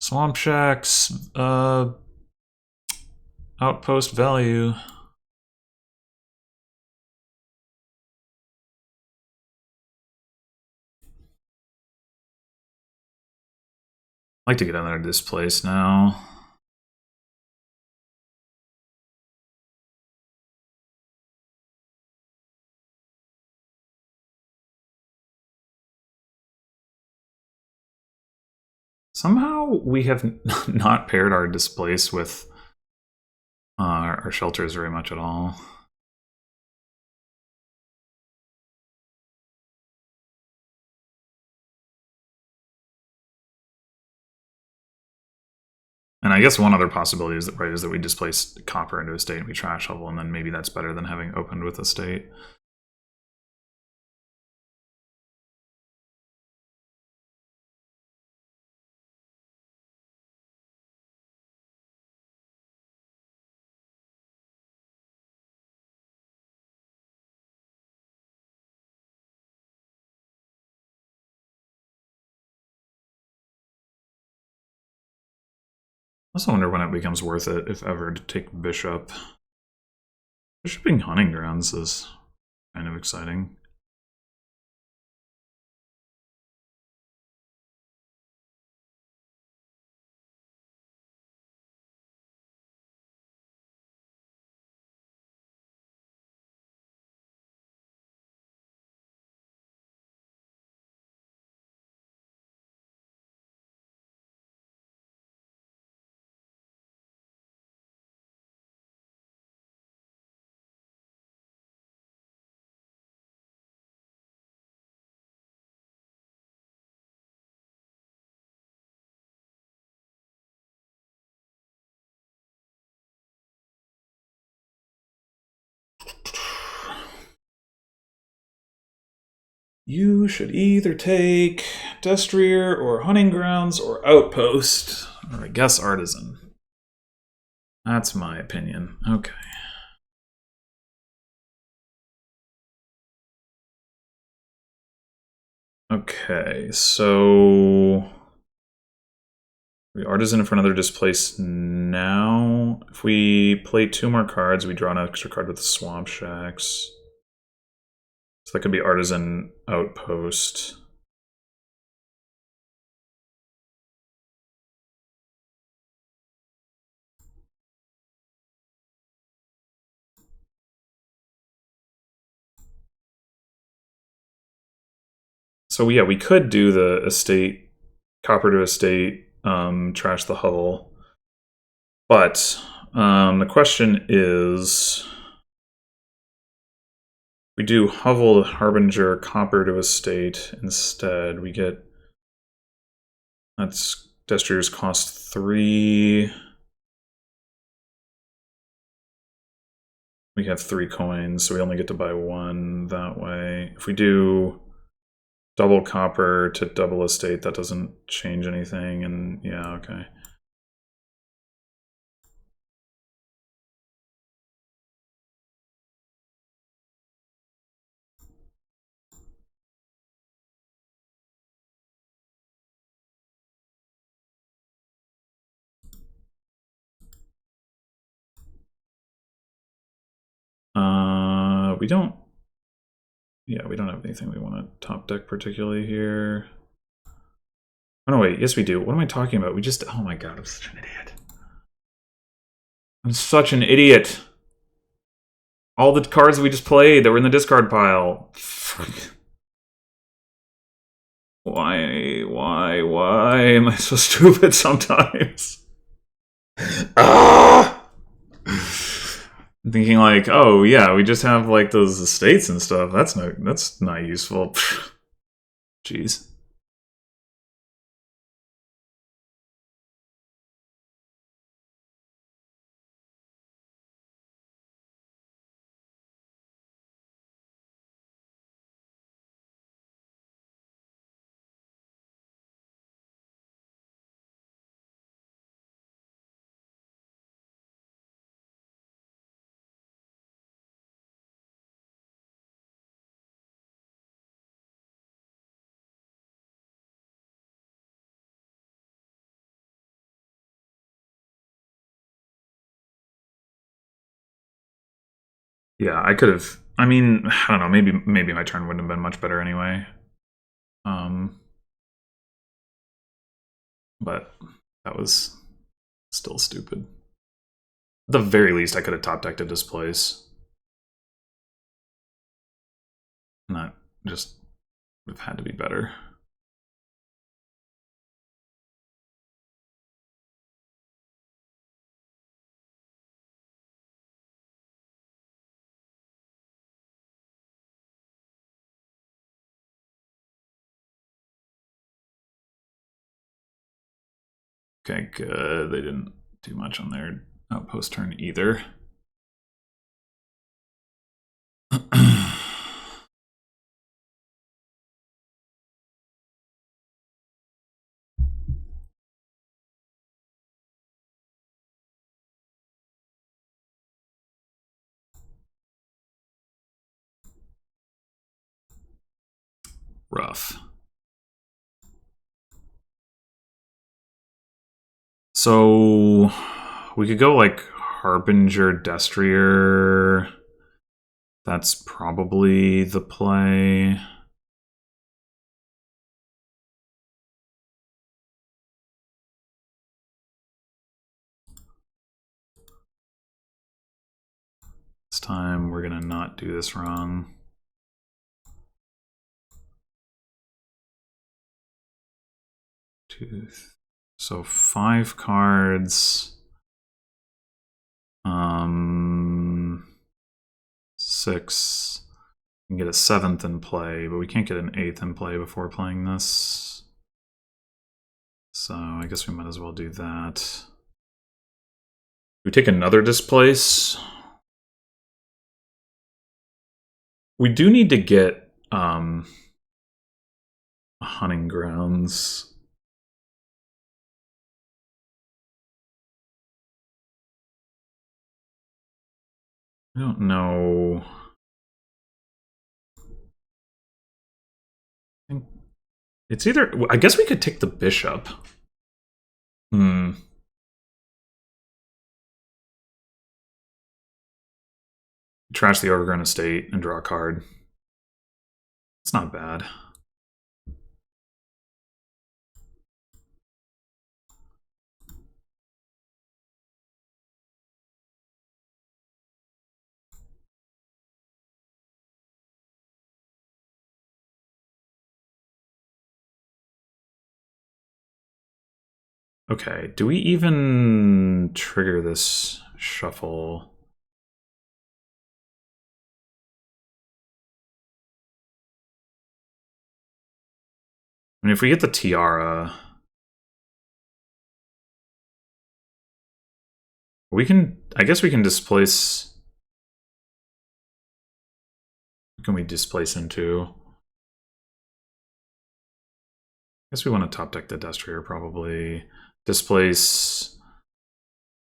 Swamp Shacks, outpost value. I'd like to get another displace now. Somehow we have not paired our displace with our shelters very much at all. And I guess one other possibility is that we displace copper into a state and we trash shovel, and then maybe that's better than having opened with a state. I also wonder when it becomes worth it, if ever, to take Bishop. Bishoping Hunting Grounds is kind of exciting. You should either take Destrier or Hunting Grounds or Outpost, or I guess Artisan. That's my opinion. Okay. Okay, so we Artisan for another displace now. If we play 2 more cards, we draw an extra card with the Swamp Shacks. So that could be Artisan Outpost. So yeah, we could do the estate, copper to estate, trash the hovel. But the question is, we do hovel, harbinger, copper to estate instead. We get That's Destriers cost 3. We have 3 coins, so we only get to buy 1 that way. If we do double copper to double estate, that doesn't change anything, and yeah, okay. We don't. Yeah, we don't have anything we want to top deck particularly here. Oh no, wait, yes we do. What am I talking about? We just. Oh my god, I'm such an idiot. I'm such an idiot. All the cards we just played that were in the discard pile. Why am I so stupid sometimes? Ah! I'm thinking like, oh yeah, we just have like those estates and stuff. That's not useful. Jeez. Yeah, I could have. I mean, I don't know. Maybe my turn wouldn't have been much better anyway. But that was still stupid. At the very least, I could have top decked a Displace. And that just would have had to be better. Okay, good. They didn't do much on their outpost turn either. Rough. So we could go like Harbinger, Destrier. That's probably the play. This time we're gonna not do this wrong. So 5 cards. 6. We can get a 7th in play, but we can't get an 8th in play before playing this. So I guess we might as well do that. We take another Displace. We do need to get Hunting Grounds. I don't know. It's either. I guess we could take the Bishop. Trash the Overgrown Estate and draw a card. It's not bad. Okay, do we even trigger this shuffle? I mean, if we get the Tiara, We can, I guess we can displace. What can we displace into? I guess we want to top deck the Destrier, probably. Displace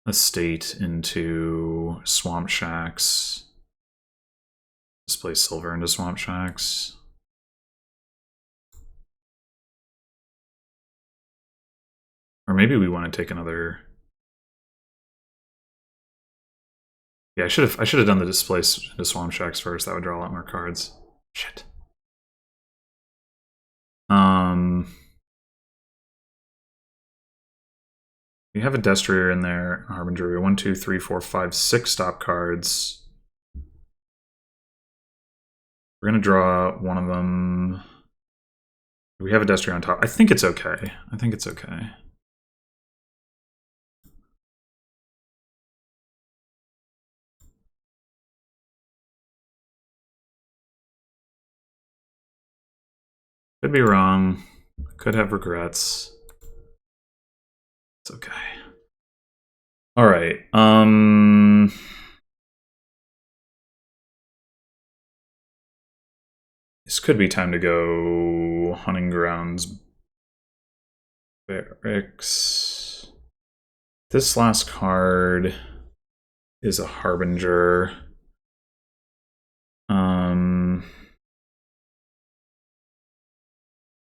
Estate into Swamp Shacks. Displace Silver into Swamp Shacks. Or maybe we want to take another. Yeah, I should have done the displace into Swamp Shacks first. That would draw a lot more cards. Shit. We have a Destrier in there, Harbinger. 1, 2, 3, 4, 5, 6 stop cards. We're gonna draw one of them. We have a Destrier on top. I think it's okay. I think it's okay. Could be wrong. Could have regrets. It's okay. All right. This could be time to go Hunting Grounds Barracks. This last card is a Harbinger.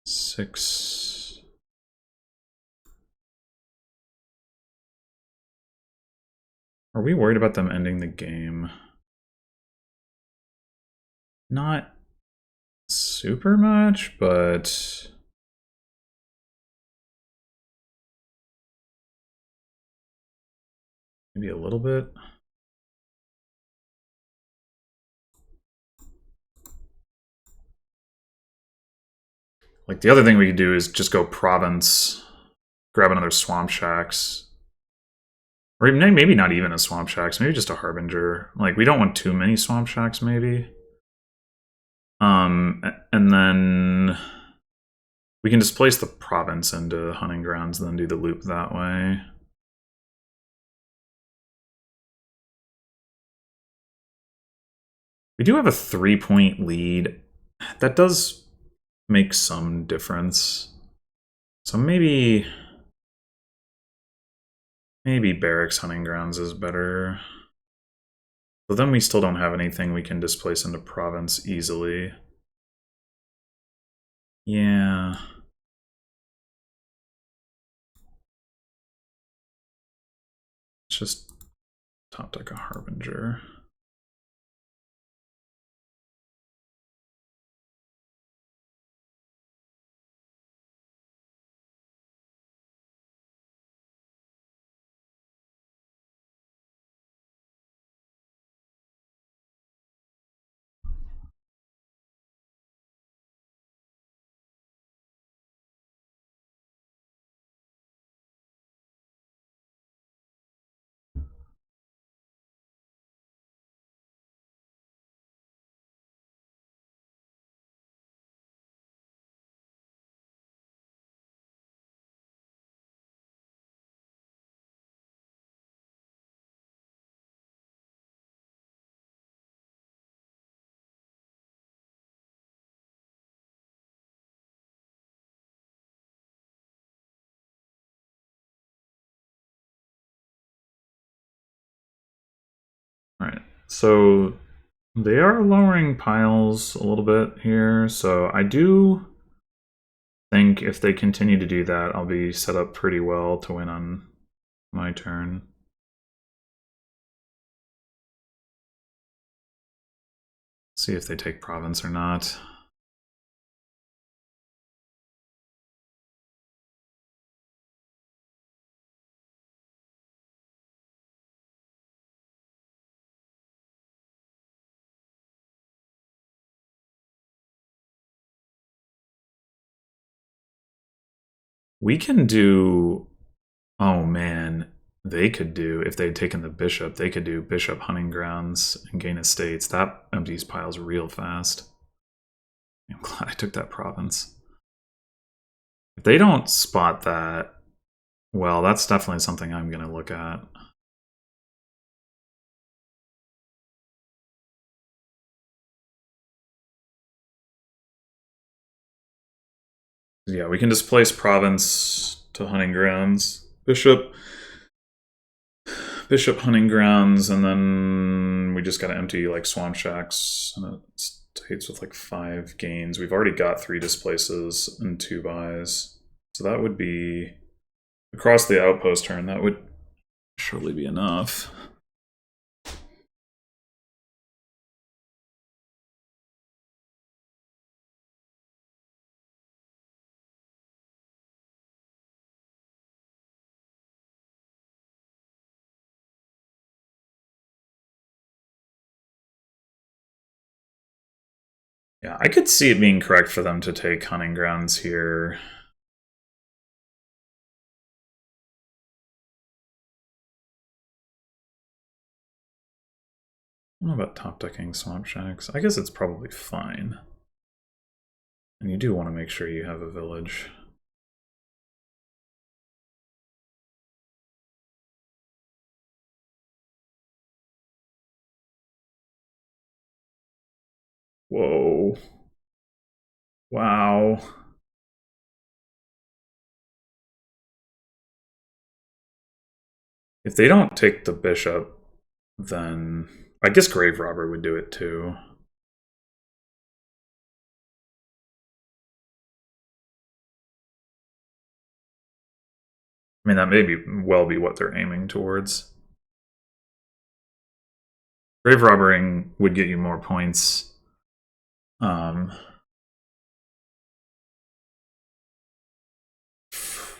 6. Are we worried about them ending the game? Not super much, but maybe a little bit. Like, the other thing we could do is just go Province, grab another Swamp Shacks. Or maybe not even a Swamp Shacks, maybe just a Harbinger. Like, we don't want too many Swamp Shacks, maybe. And then we can displace the Province into Hunting Grounds and then do the loop that way. We do have a 3-point lead. That does make some difference. So maybe Barracks Hunting Grounds is better. But then we still don't have anything we can displace into Province easily. Yeah. Let's just top deck a Harbinger. Alright, so they are lowering piles a little bit here, so I do think if they continue to do that, I'll be set up pretty well to win on my turn. See if they take Province or not. We can do... Oh man, they could do, if they'd taken the Bishop, they could do Bishop Hunting Grounds and gain estates. That empties piles real fast. I'm glad I took that Province. If they don't spot that, well, that's definitely something I'm going to look at. Yeah, we can displace province to hunting grounds. Bishop hunting grounds, and then we just gotta empty like swamp shacks, and it states with like 5 gains. We've already got 3 displaces and 2 buys. So that would be across the outpost turn, that would surely be enough. Yeah, I could see it being correct for them to take hunting grounds here. I don't know about top decking swamp shacks. I guess it's probably fine. And you do want to make sure you have a village. Whoa. Wow. If they don't take the bishop, then I guess Grave Robber would do it too. I mean, that may well be what they're aiming towards. Grave Robbering would get you more points.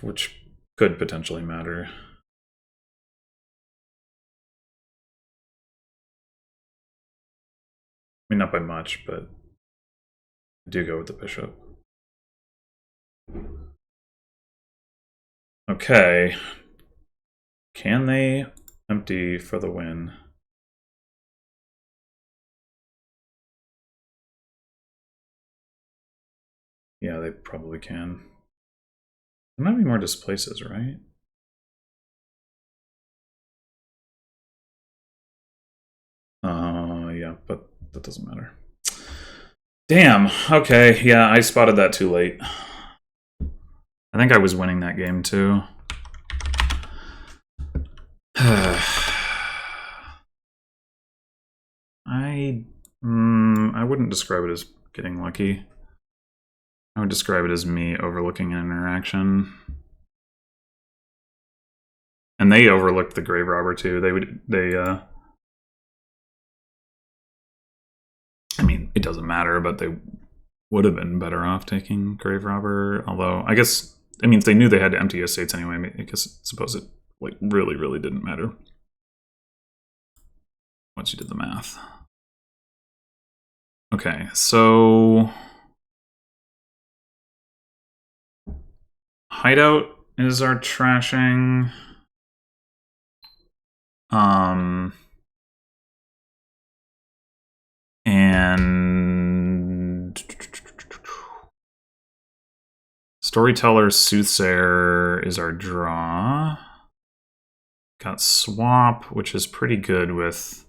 Which could potentially matter. I mean, not by much, but I do go with the bishop. Okay. Can they empty for the win? Yeah, they probably can. There might be more displaces, right? Yeah, but that doesn't matter. Damn, okay, yeah, I spotted that too late. I think I was winning that game too. I wouldn't describe it as getting lucky. I would describe it as me overlooking an interaction. And they overlooked the Grave Robber too. I mean, it doesn't matter, but they would have been better off taking Grave Robber. Although, I guess, I mean, if they knew they had to empty estates anyway, I guess, suppose it like really didn't matter once you did the math. Okay, so Hideout is our trashing. And Storyteller Soothsayer is our draw. Got Swap, which is pretty good with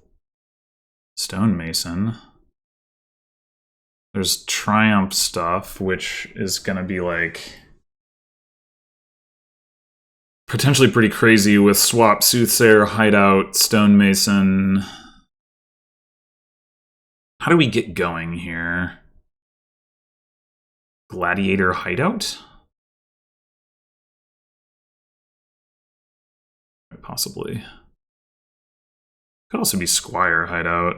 Stonemason. There's Triumph stuff, which is gonna be like potentially pretty crazy with Swap, Soothsayer, Hideout, Stonemason. How do we get going here? Gladiator Hideout? Possibly. Could also be Squire Hideout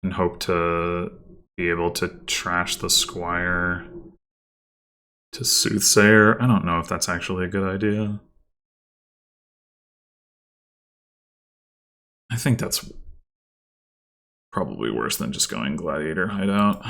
and hope to be able to trash the Squire to Soothsayer. I don't know if that's actually a good idea. I think that's probably worse than just going Gladiator Hideout.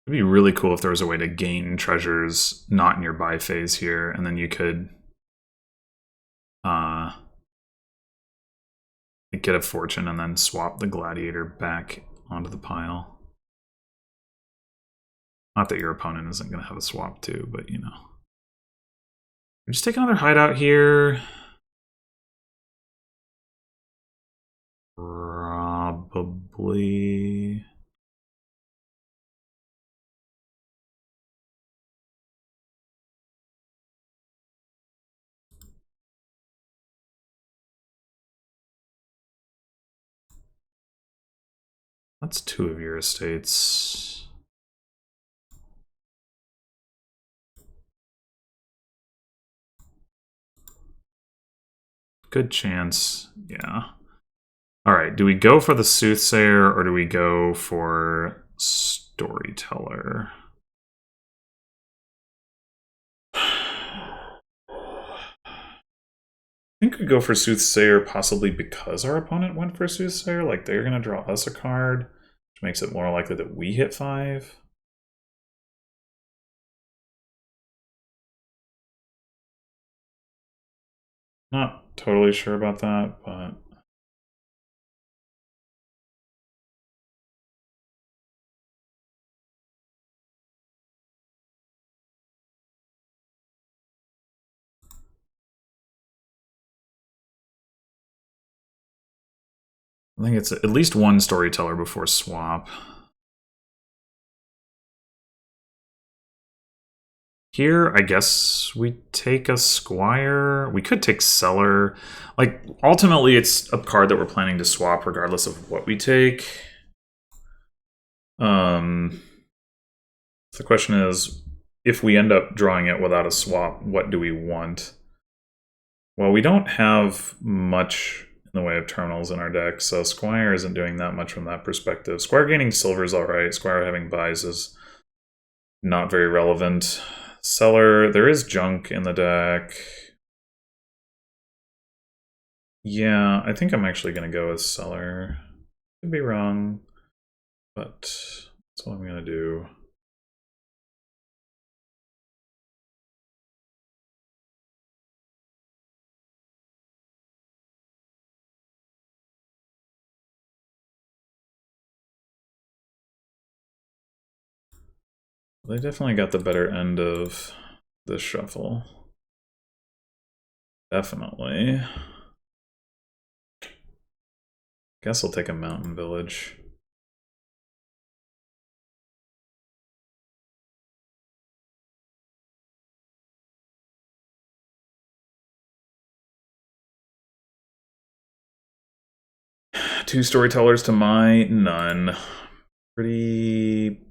It'd be really cool if there was a way to gain treasures not in your buy phase here, and then you could get a fortune and then swap the gladiator back onto the pile. Not that your opponent isn't going to have a swap too, but you know. Just take another hideout here. Probably. That's 2 of your estates. Good chance, yeah. Alright, do we go for the Soothsayer or do we go for Storyteller? I think we go for Soothsayer possibly because our opponent went for Soothsayer. Like, they're going to draw us a card, which makes it more likely that we hit 5. Not totally sure about that, but... I think it's at least one Storyteller before swap. Here, I guess we take a Squire. We could take Seller. Like, ultimately, it's a card that we're planning to swap regardless of what we take. The question is, if we end up drawing it without a swap, what do we want? Well, we don't have much in the way of terminals in our deck, so Squire isn't doing that much from that perspective. Squire gaining silver is alright. Squire having buys is not very relevant. Seller, there is junk in the deck. Yeah, I think I'm actually going to go with Seller. Could be wrong, but that's what I'm going to do. They definitely got the better end of this shuffle. Definitely. Guess I'll take a mountain village. Two storytellers to my none. Pretty...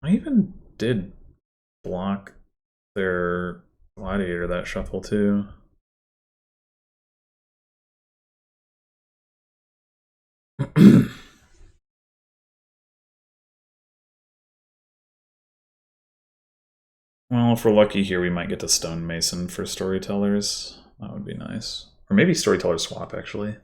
I even did block their gladiator that shuffle too. Well, if we're lucky here, we might get to Stonemason for Storytellers. That would be nice. Or maybe Storyteller swap, actually.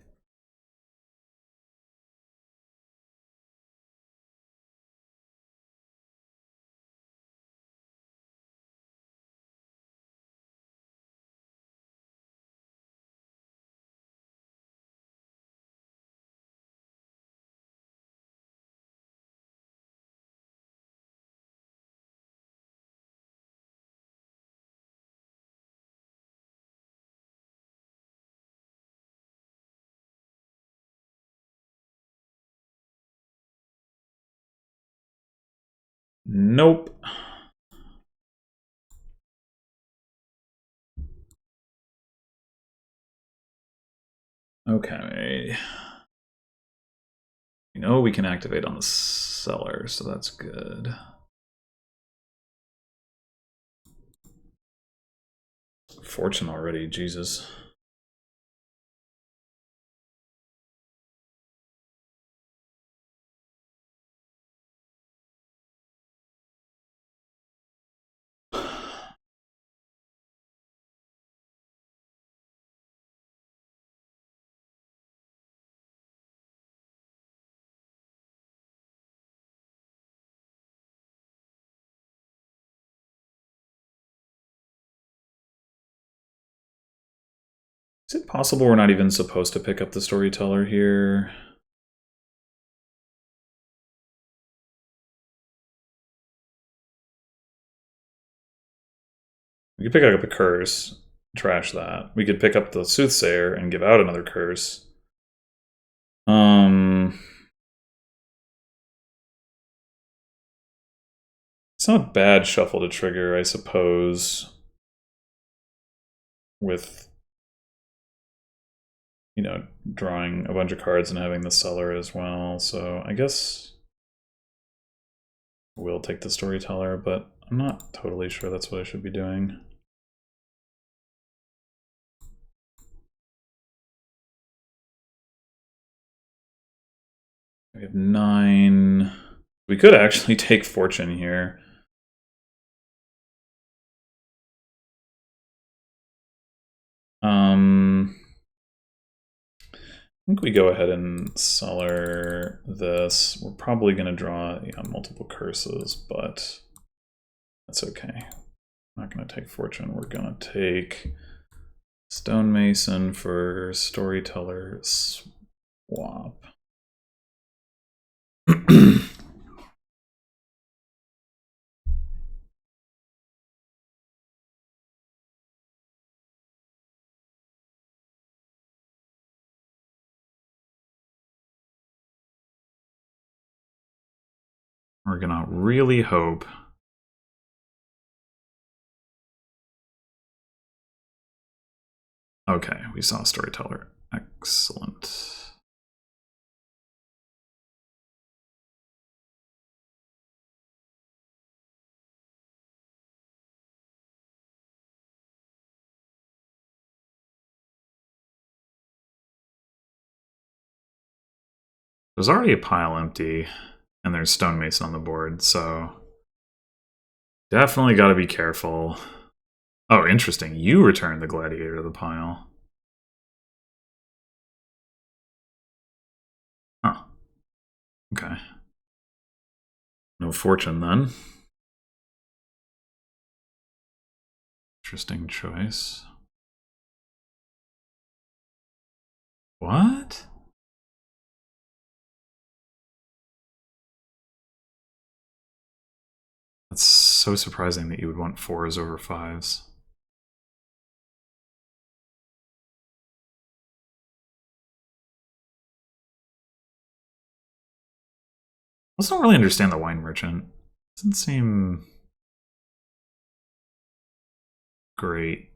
Nope. Okay. You know we can activate on the seller, so that's good. Fortune already, Jesus. Is it possible we're not even supposed to pick up the storyteller here? We could pick up a curse, trash that. We could pick up the soothsayer and give out another curse. It's not a bad shuffle to trigger, I suppose. With, you know, drawing a bunch of cards and having the seller as well. So I guess we'll take the storyteller, but I'm not totally sure that's what I should be doing. We have 9. We could actually take fortune here. I think we go ahead and cellar this. We're probably going to draw multiple curses, but that's okay. I'm not going to take fortune. We're going to take stonemason for storyteller swap. We're gonna really hope okay, we saw a storyteller. Excellent. There's already a pile empty, and there's stonemason on the board, so definitely got to be careful. Oh, interesting. You returned the gladiator to the pile. Huh. Okay. No fortune then. Interesting choice. What? That's so surprising that you would want 4s over 5s. I also don't really understand the wine merchant. Doesn't seem great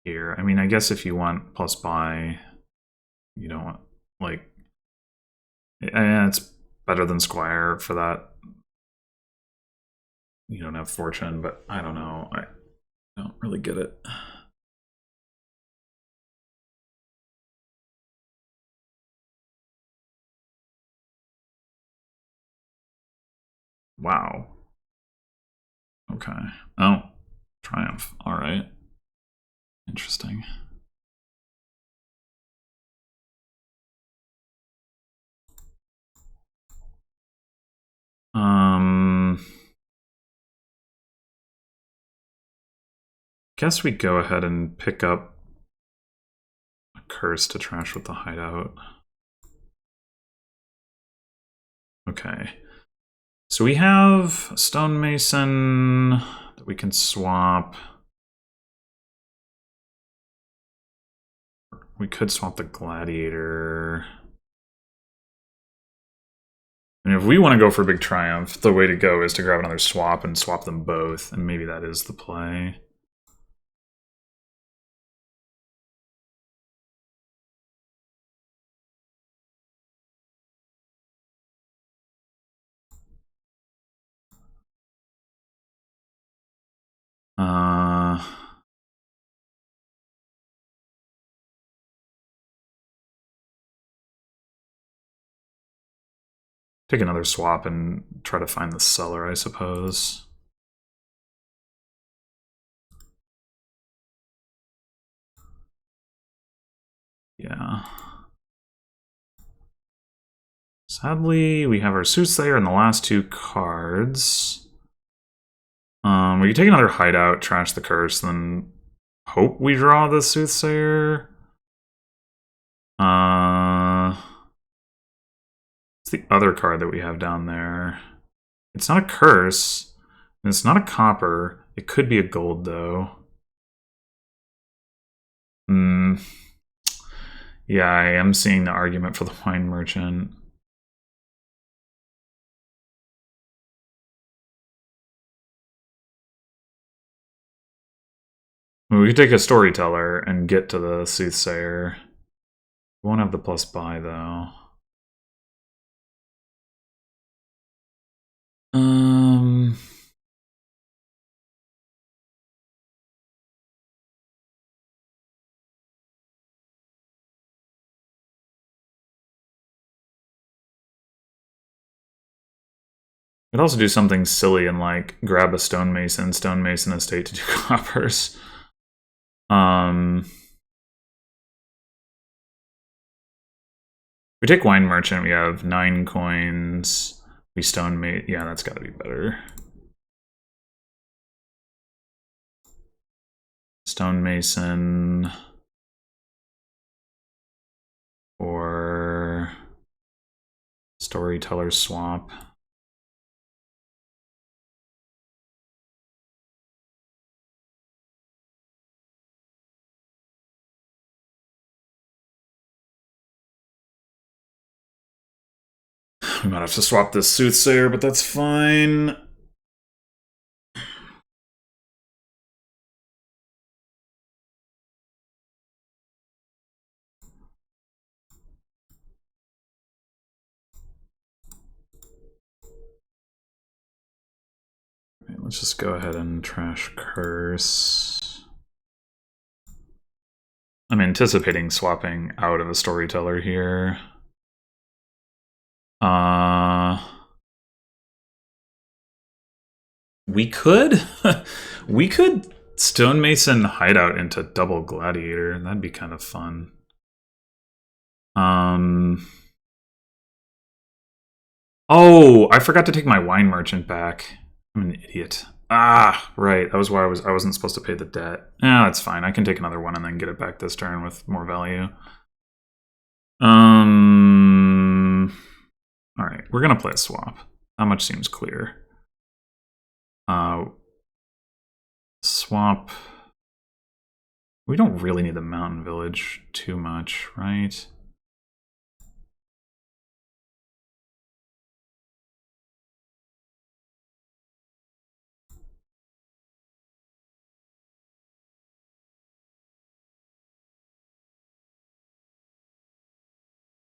here. I mean, I guess if you want plus buy, you don't want, like, it's better than Squire for that. You don't have fortune, but I don't know. I don't really get it. Wow. Okay. Oh, Triumph. All right. Interesting. Guess we go ahead and pick up a curse to trash with the hideout. Okay. So we have stonemason that we can swap. We could swap the gladiator. And if we want to go for a big triumph, the way to go is to grab another swap and swap them both, and maybe that is the play. Take another swap and try to find the seller, I suppose. Yeah. Sadly, we have our soothsayer in the last 2 cards. We can take another hideout, trash the curse, then hope we draw the soothsayer. What's the other card that we have down there? It's not a curse, and it's not a copper. It could be a gold, though. Hmm. Yeah, I am seeing the argument for the wine merchant. We could take a storyteller and get to the soothsayer. We won't have the plus buy, though. Could also do something silly and like grab a stonemason estate to do coppers. We take wine merchant. We have 9 coins. We stonemason. Yeah, that's got to be better. Stonemason or storyteller swap. We might have to swap this soothsayer, but that's fine. Okay, let's just go ahead and trash curse. I'm anticipating swapping out of a storyteller here. We could we could stonemason hideout into double gladiator. That'd be kind of fun. Oh, I forgot to take my wine merchant back. I'm an idiot. Ah, right. That was why I wasn't supposed to pay the debt. Yeah, that's fine. I can take another one and then get it back this turn with more value. All right, we're gonna play a swap. That much seems clear. Swap. We don't really need the mountain village too much, right?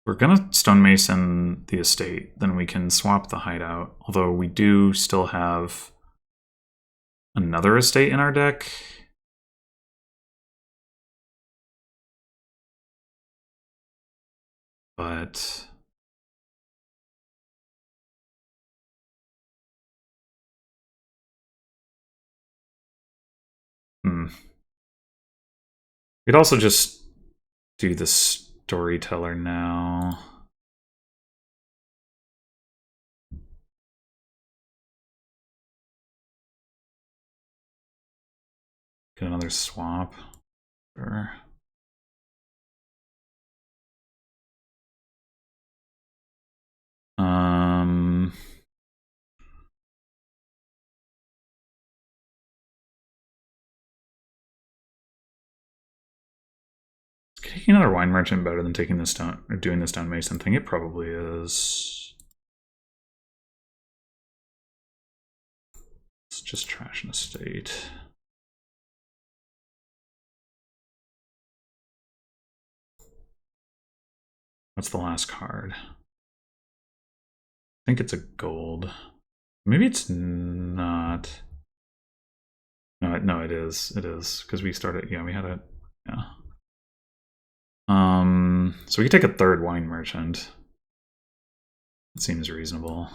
We're gonna stonemason the estate, then we can swap the hideout. Although we do still have another estate in our deck. But we'd also just do the storyteller now. Get another swap. Sure. Taking another wine merchant better than taking this stone or doing this stonemason thing? It probably is. Let's just trash an estate. What's the last card? I think it's a gold. Maybe it's not. No, it is. It is because we started. Yeah, we had a. Yeah. So we could take a third wine merchant. That seems reasonable.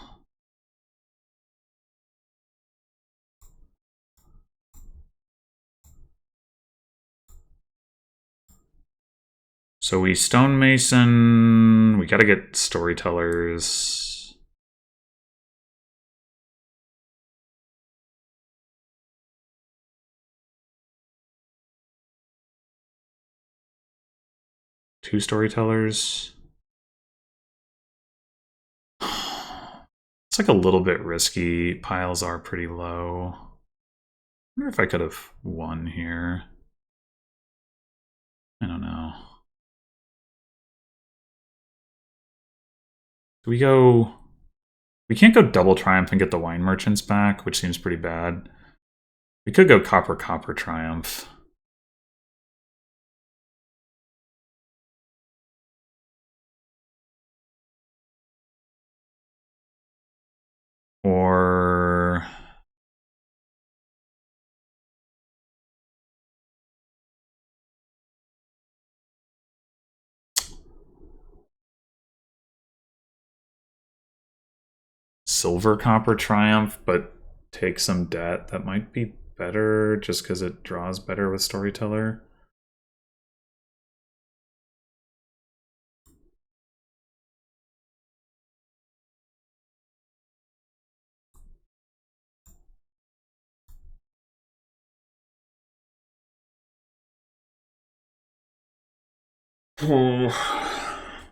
So we stonemason. We gotta get storytellers. 2 storytellers. It's like a little bit risky. Piles are pretty low. I wonder if I could have won here. I don't know. Do we go... We can't go double Triumph and get the wine merchants back, which seems pretty bad. We could go copper, copper, Triumph. Or... silver, copper, Triumph, but take some debt. That might be better just because it draws better with Storyteller. Oh,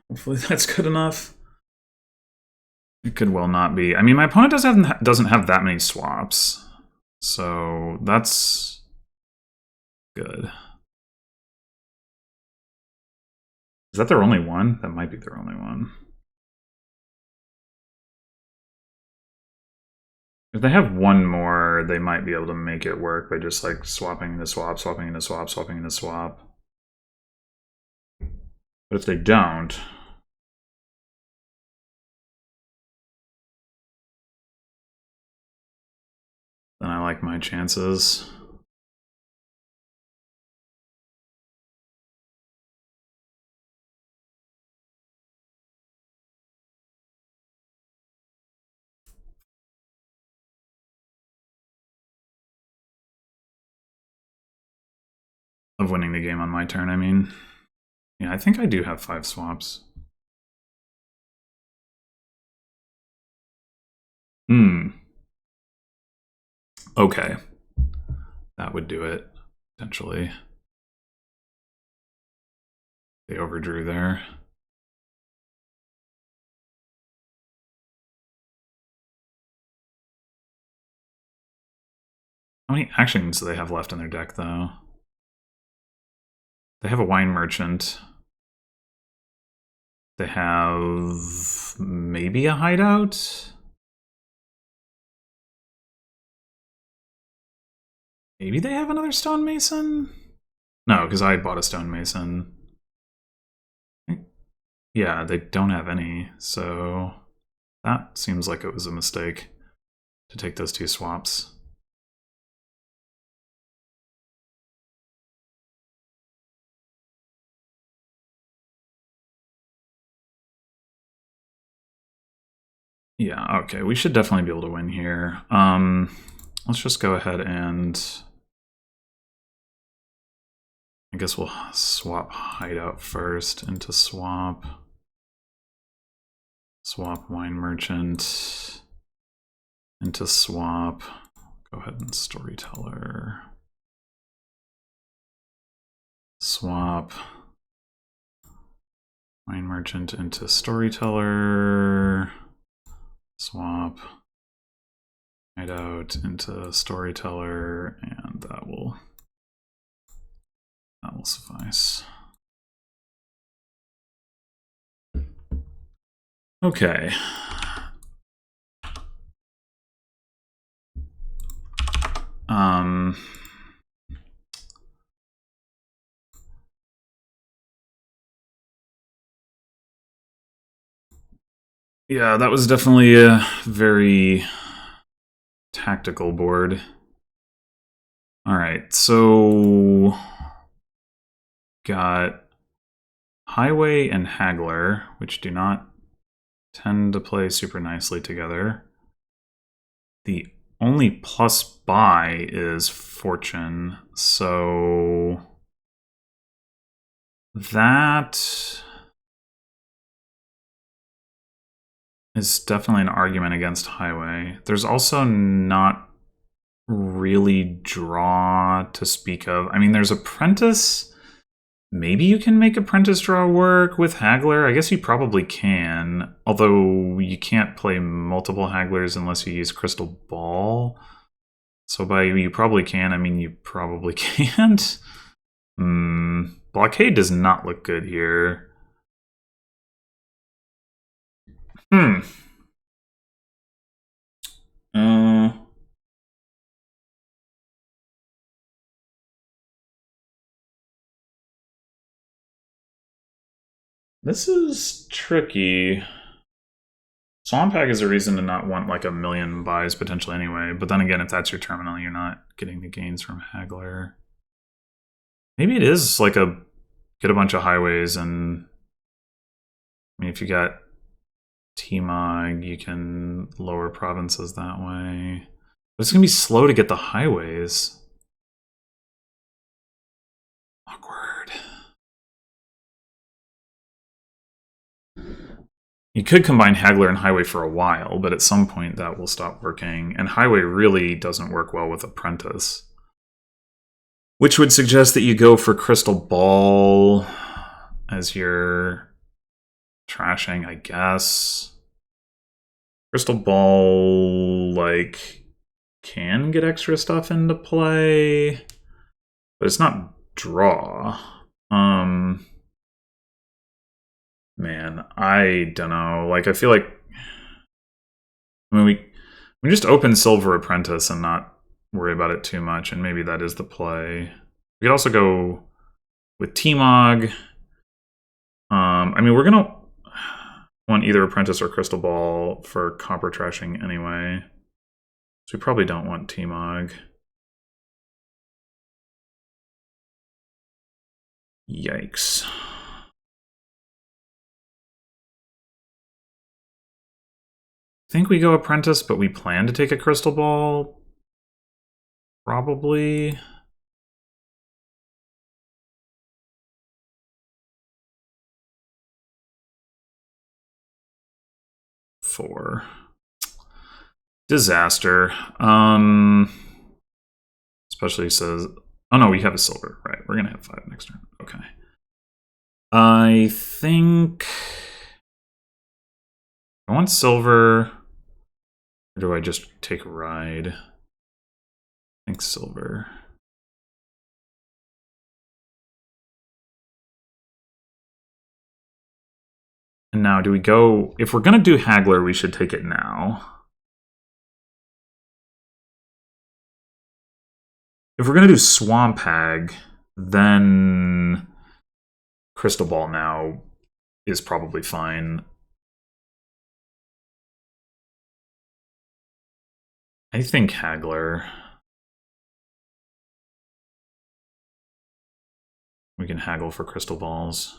hopefully that's good enough. It could well not be. I mean, my opponent doesn't have that many swaps, so that's good. Is that their only one? That might be their only one. If they have one more, they might be able to make it work by just like swapping the swap, swapping the swap, swapping the swap. But if they don't, then I like my chances. Of winning the game on my turn, I mean. Yeah, I think I do have 5 swaps. Okay. That would do it, potentially. They overdrew there. How many actions do they have left in their deck, though? They have a wine merchant. They have maybe a hideout? Maybe they have another stonemason? No, because I bought a stonemason. Yeah, they don't have any, so that seems like it was a mistake to take those 2 swaps. Yeah, okay, we should definitely be able to win here. Let's just go ahead and... I guess we'll swap hideout first into swap. Swap wine merchant into swap. Go ahead and storyteller. Swap wine merchant into storyteller. Swap hideout into storyteller, and that will suffice. Okay. Yeah, that was definitely a very tactical board. All right, so got Highway and Haggler, which do not tend to play super nicely together. The only plus buy is Fortune, so that is definitely an argument against Highway. There's also not really draw to speak of. I mean, there's Apprentice, Maybe you can make Apprentice draw work with Haggler. I guess you probably can. Although you can't play multiple Hagglers unless you use Crystal Ball. So by you probably can, I mean you probably can't. Blockade does not look good here. This is tricky. Swamp Hag is a reason to not want like a million buys potentially anyway. But then again, if that's your terminal, you're not getting the gains from Haggler. Maybe it is like get a bunch of highways, and I mean if you got T-Mog, you can lower provinces that way. But it's gonna be slow to get the highways. Awkward. You could combine Haggler and Highway for a while, but at some point that will stop working. And Highway really doesn't work well with Apprentice. Which would suggest that you go for Crystal Ball as your trashing, I guess. Crystal Ball, like, can get extra stuff into play, but it's not draw. Man, I don't know. Like, I feel like, I mean, we just open Silver Apprentice and not worry about it too much, and maybe that is the play. We could also go with T-Mog. I mean, we're gonna want either Apprentice or Crystal Ball for copper trashing anyway, so we probably don't want T-Mog. Yikes. I think we go Apprentice, but we plan to take a Crystal Ball. Probably. Four. Disaster. Especially says, oh no, we have a silver. Right, we're gonna have 5 next turn. Okay. I think I want silver. Or do I just take a ride? I think silver. And now do we go, if we're gonna do Haggler, we should take it now. If we're gonna do Swamp Hag, then Crystal Ball now is probably fine. I think Haggler. We can haggle for Crystal Balls.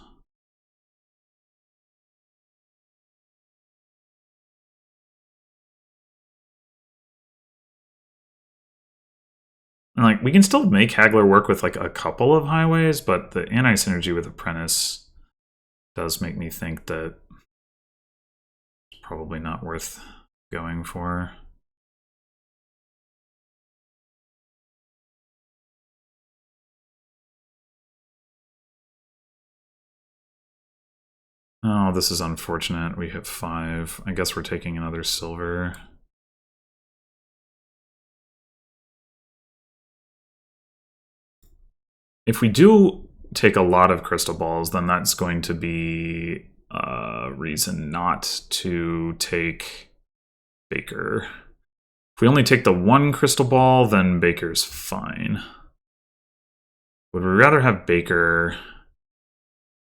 And like, we can still make Haggler work with like a couple of highways, but the anti-synergy with Apprentice does make me think that it's probably not worth going for. Oh, this is unfortunate. We have 5. I guess we're taking another silver. If we do take a lot of Crystal Balls, then that's going to be a reason not to take Baker. If we only take the 1 Crystal Ball, then Baker's fine. Would we rather have Baker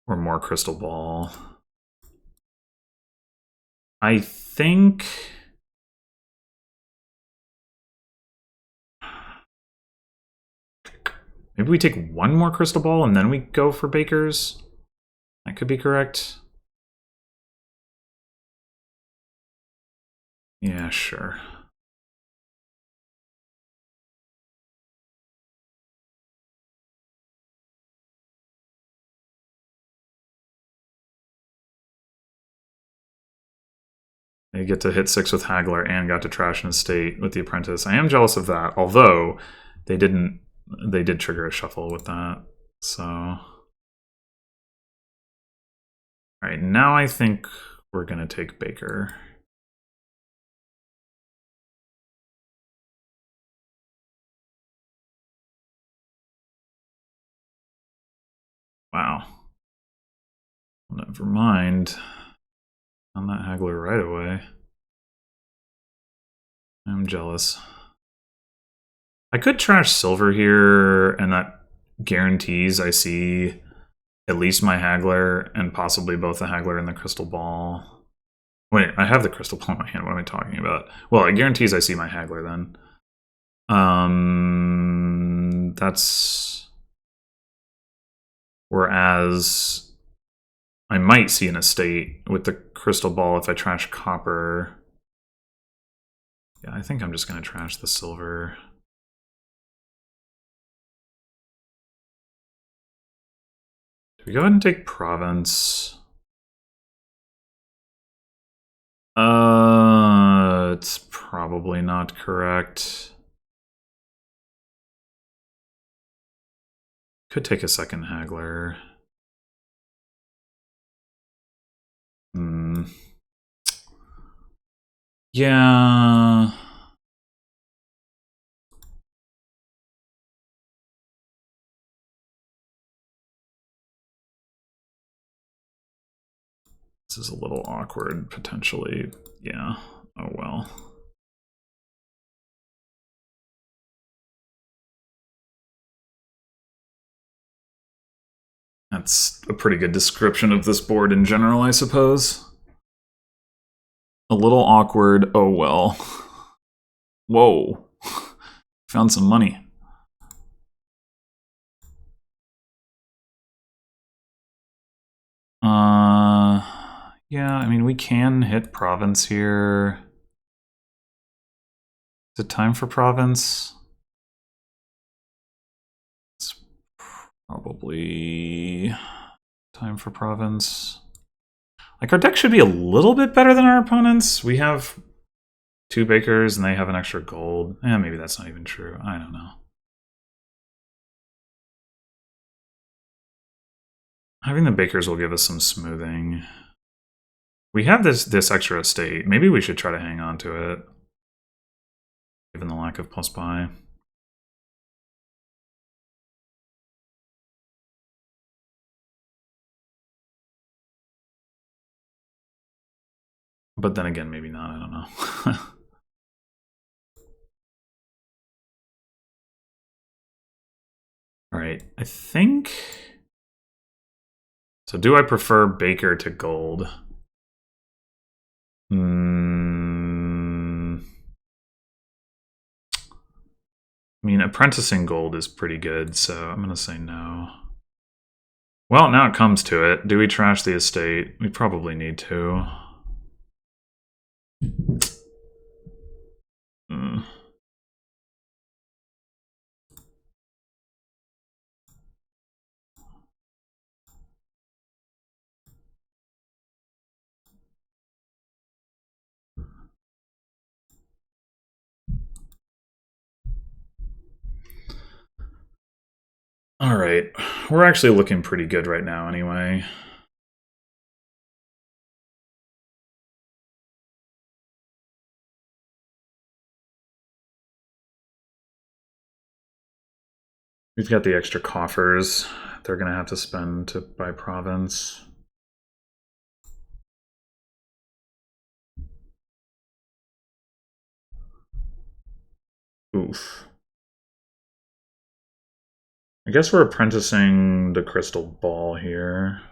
or more Crystal Ball? I think maybe we take 1 more Crystal Ball and then we go for Baker's. That could be correct. Yeah, sure. They get to hit 6 with Haggler and got to trash an estate with the Apprentice. I am jealous of that, although they did trigger a shuffle with that. So All right, now I think we're going to take Baker. Wow. Never mind. On that haggler right away. I'm jealous. I could trash silver here, and that guarantees I see at least my haggler and possibly both the haggler and the crystal ball. Wait, I have the crystal ball in my hand. What am I talking about? Well, it guarantees I see my haggler then. That's... Whereas I might see an estate with the crystal ball if I trash copper. Yeah, I think I'm just going to trash the silver. Do we go ahead and take province? It's probably not correct. Could take a second haggler. Yeah. This is a little awkward, potentially. Yeah. Oh well. That's a pretty good description of this board in general, I suppose. A little awkward. Oh well. Whoa. Found some money. Yeah, I mean, we can hit province here. Is it time for province? It's probably time for province. Like, our deck should be a little bit better than our opponents. We have 2 bakers and they have an extra gold. Maybe that's not even true. I don't know. Having the bakers will give us some smoothing. We have this extra estate. Maybe we should try to hang on to it, given the lack of plus buy. But then again, maybe not. I don't know. All right, I think... So do I prefer Baker to gold? I mean, apprenticing gold is pretty good, so I'm going to say no. Well, now it comes to it. Do we trash the estate? We probably need to. All right, we're actually looking pretty good right now anyway. We've got the extra coffers they're going to have to spend to buy province. Oof. I guess we're apprenticing the crystal ball here.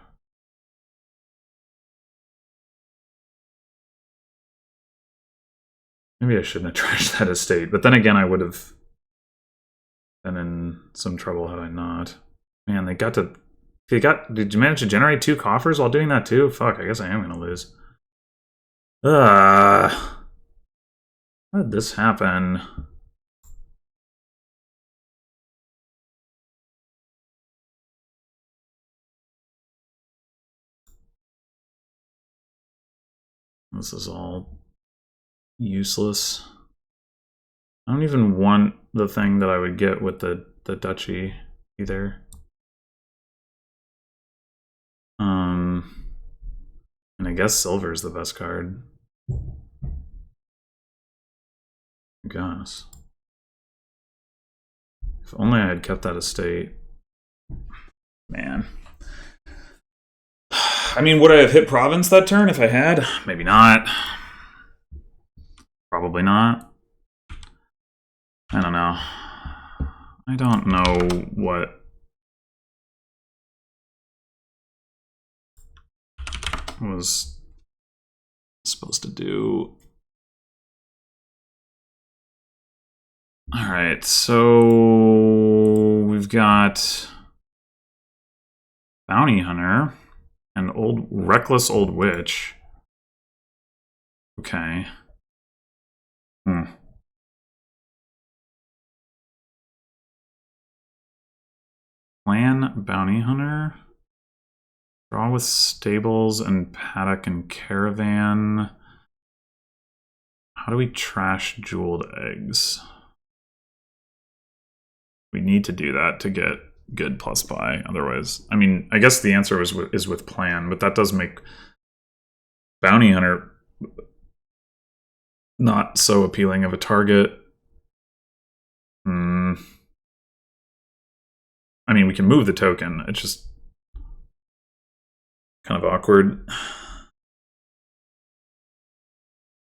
Maybe I shouldn't have trashed that estate, but then again, I would have been in some trouble had I not. Man, they got to... Did you manage to generate 2 coffers while doing that too? Fuck, I guess I am going to lose. How did this happen? This is all useless. I don't even want the thing that I would get with the duchy either. I guess silver is the best card. I guess. If only I had kept that estate. Man. I mean, would I have hit province that turn if I had? Maybe not. Probably not. I don't know. I don't know what was supposed to do. All right, so we've got Bounty Hunter and Reckless Old Witch. Okay. Plan Bounty Hunter. Draw with Stables and Paddock and Caravan. How do we trash Jeweled Eggs? We need to do that to get good plus buy. Otherwise, I mean, I guess the answer is with Plan, but that does make Bounty Hunter not so appealing of a target. I mean, we can move the token. It's just kind of awkward.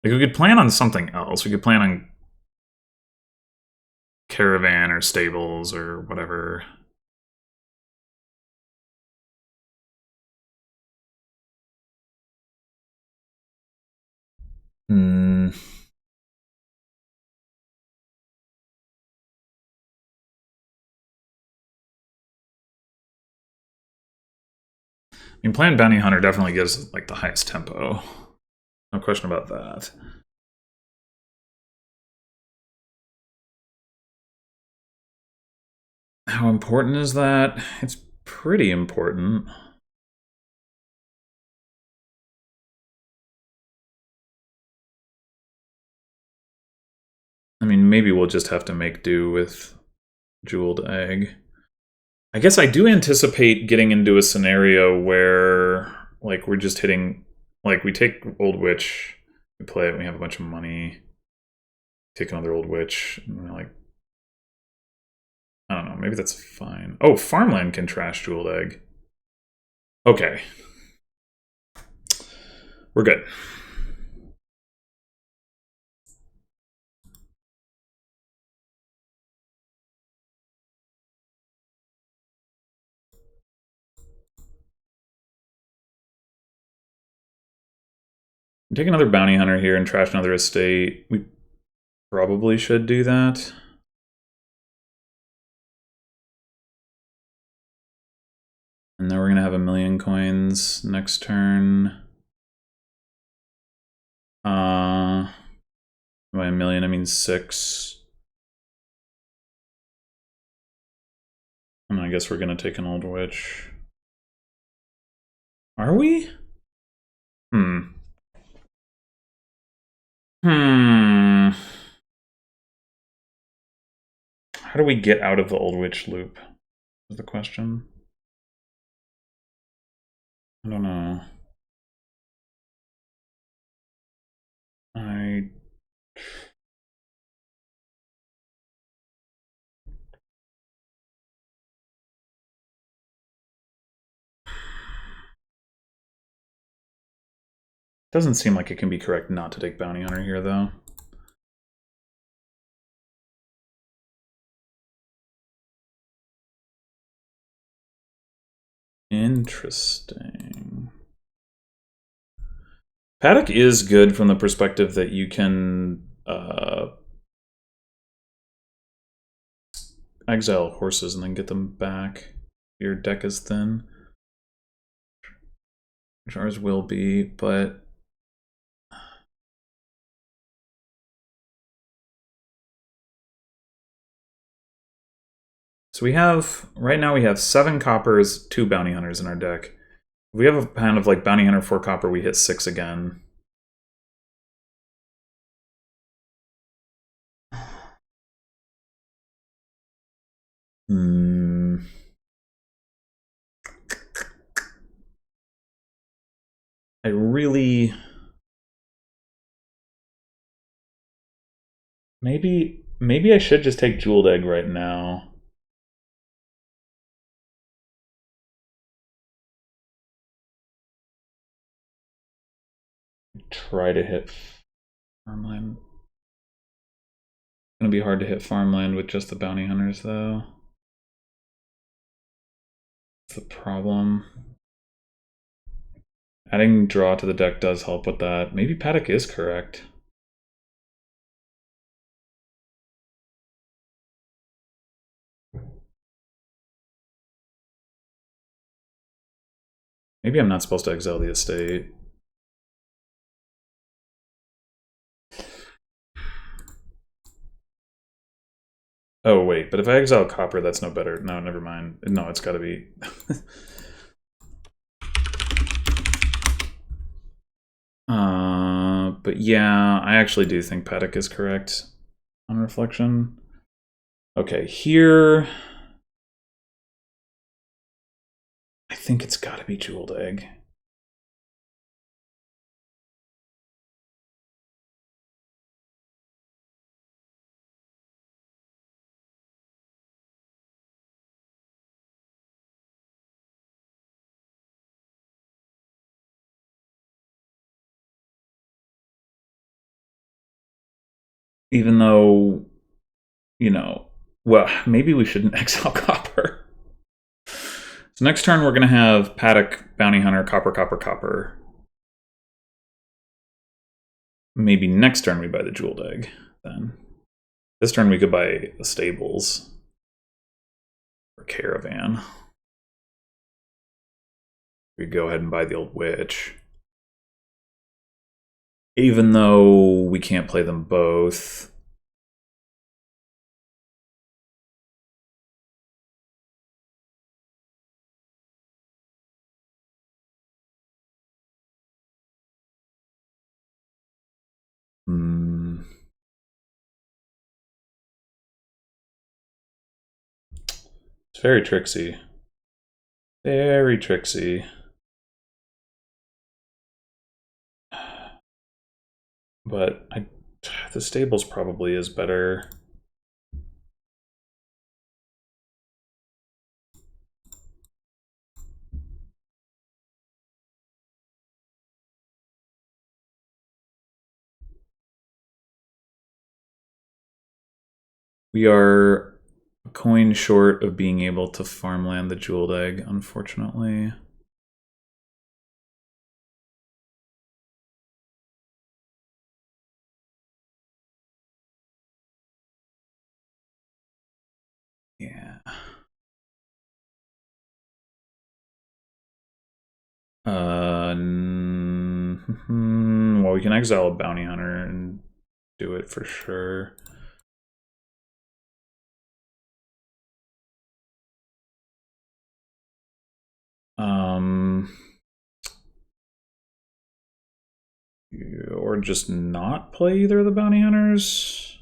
Like, we could plan on something else. We could plan on Caravan or Stables or whatever. I mean, Plan Bounty Hunter definitely gives like the highest tempo. No question about that. How important is that? It's pretty important. I mean, maybe we'll just have to make do with Jeweled Egg. I guess I do anticipate getting into a scenario where, like, we're just hitting, like, we take Old Witch, we play it, we have a bunch of money, take another Old Witch, and we're like, I don't know, maybe that's fine. Oh, Farmland can trash Jeweled Egg. Okay. We're good. Take another Bounty Hunter here and trash another estate. We probably should do that. And then we're going to have 1,000,000 coins next turn. By 1,000,000, I mean 6. And I guess we're going to take an Old Witch. Are we? How do we get out of the Old Witch loop? Is the question. I don't know. Doesn't seem like it can be correct not to take Bounty Hunter here, though. Interesting. Paddock is good from the perspective that you can exile horses and then get them back. Your deck is thin. Which ours will be, but so we have, right now we have 7 coppers, 2 Bounty Hunters in our deck. If we have a hand of like Bounty Hunter 4 copper, we hit 6 again. I really... Maybe I should just take Jeweled Egg right now. Try to hit Farmland. It's gonna be hard to hit Farmland with just the Bounty Hunters, though. That's the problem. Adding draw to the deck does help with that. Maybe Paddock is correct. Maybe I'm not supposed to exile the estate. Oh, wait, but if I exile Copper, that's no better. No, never mind. No, it's gotta be... but yeah, I actually do think Paddock is correct on reflection. Okay, here... I think it's gotta be Jeweled Egg. Even though, you know, well, maybe we shouldn't exile Copper. So next turn we're gonna have Paddock, Bounty Hunter, Copper, Copper, Copper. Maybe next turn we buy the Jeweled Egg, then. This turn we could buy the Stables. Or Caravan. We go ahead and buy the Old Witch. Even though we can't play them both. It's very tricksy. Very tricksy. But the Stables probably is better. We are a coin short of being able to farmland the Jeweled Egg, unfortunately. Yeah. Well, we can exile a Bounty Hunter and do it for sure. Or just not play either of the Bounty Hunters?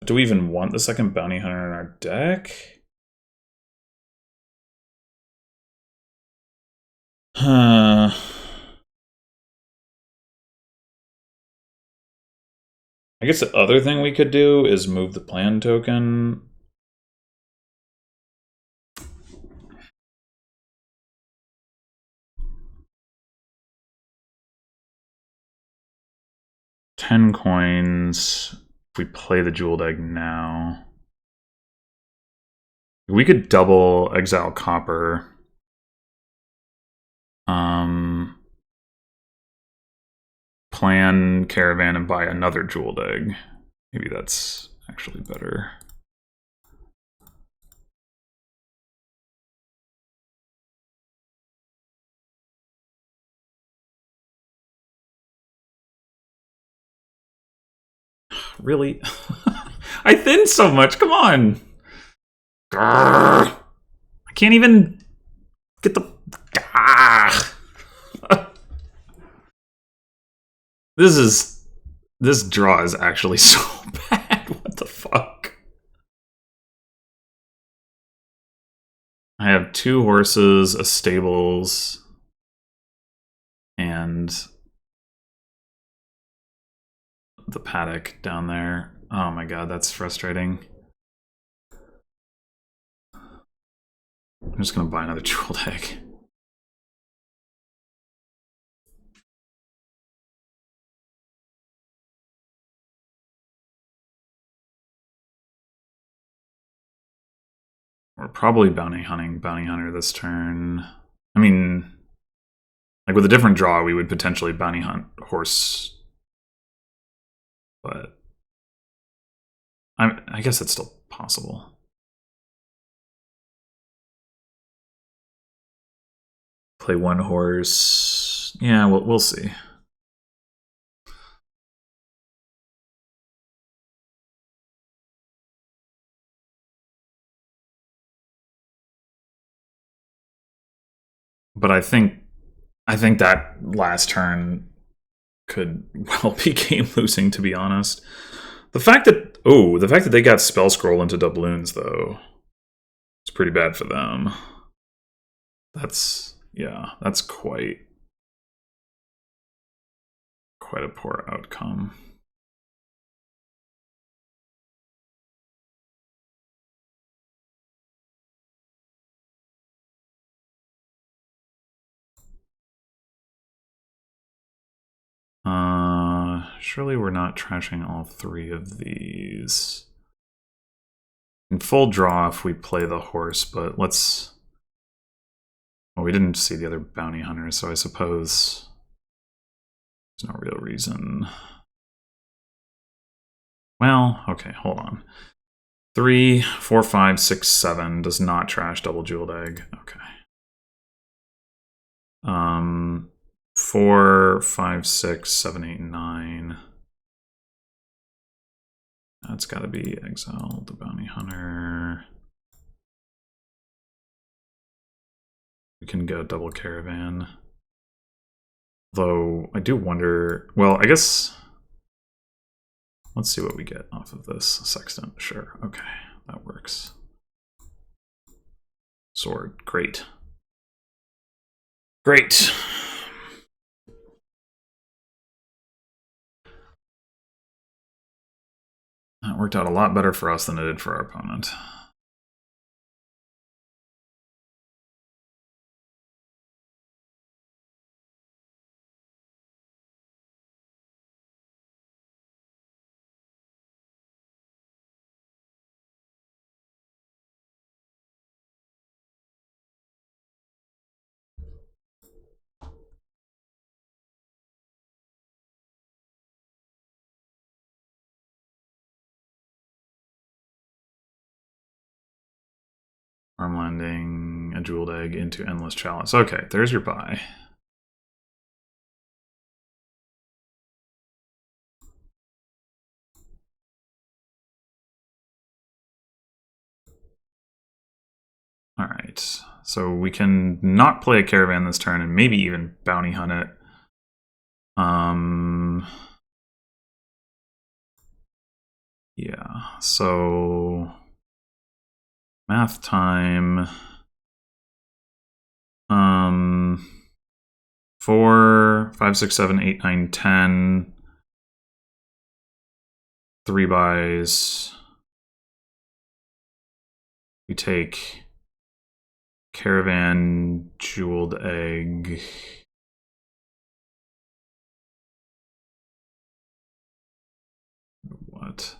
Do we even want the second Bounty Hunter in our deck? I guess the other thing we could do is move the plan token. $10 coins. If we play the Jeweled Egg now. We could double exile Copper. Plan Caravan and buy another Jeweled Egg. Maybe that's actually better. Really? I thin so much, come on! Grrr. I can't even get the... This draw is actually so bad. What the fuck? I have 2 horses, a stables, and and the paddock down there. Oh my god, that's frustrating. I'm just gonna buy another jeweled egg. We're probably bounty hunter this turn. I mean, like with a different draw, we would potentially bounty hunt horse, but I guess it's still possible. Play one horse. Yeah, we'll see. But I think that last turn could well be game losing, to be honest. The fact that they got spell scroll into doubloons though, it's pretty bad for them. That's quite a poor outcome. Surely we're not trashing all three of these. In full draw if we play the horse, but let's... Well, we didn't see the other bounty hunters, so I suppose there's no real reason. Well, okay, hold on. 3, 4, 5, 6, 7 does not trash double jeweled egg. Okay. 4, 5, 6, 7, 8, 9. That's got to be exiled, the bounty hunter. We can go double caravan. Though I do wonder. Well, I guess. Let's see what we get off of this sextant. Sure. Okay, that works. Sword. Great. Great. That worked out a lot better for us than it did for our opponent. Arm landing, a jeweled egg into endless chalice. Okay, there's your buy. All right, so we can not play a caravan this turn and maybe even bounty hunt it. Yeah, so math time. 4, 5, 6, 7, 8, 9, 10. 3 buys. We take caravan, jeweled egg. What?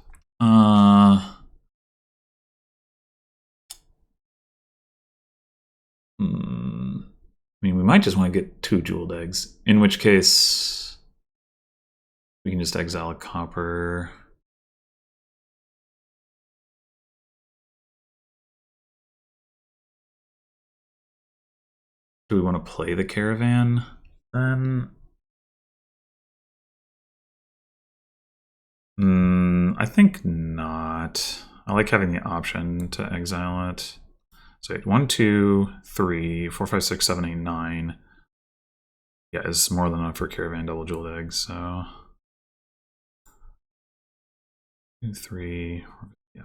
I mean, we might just want to get 2 jeweled eggs, in which case we can just exile a copper. Do we want to play the caravan then? I think not. I like having the option to exile it. So 1, 2, 3, 4, 5, 6, 7, 8, 9. Yeah, it's more than enough for caravan double jeweled eggs, so 2, 3, yeah.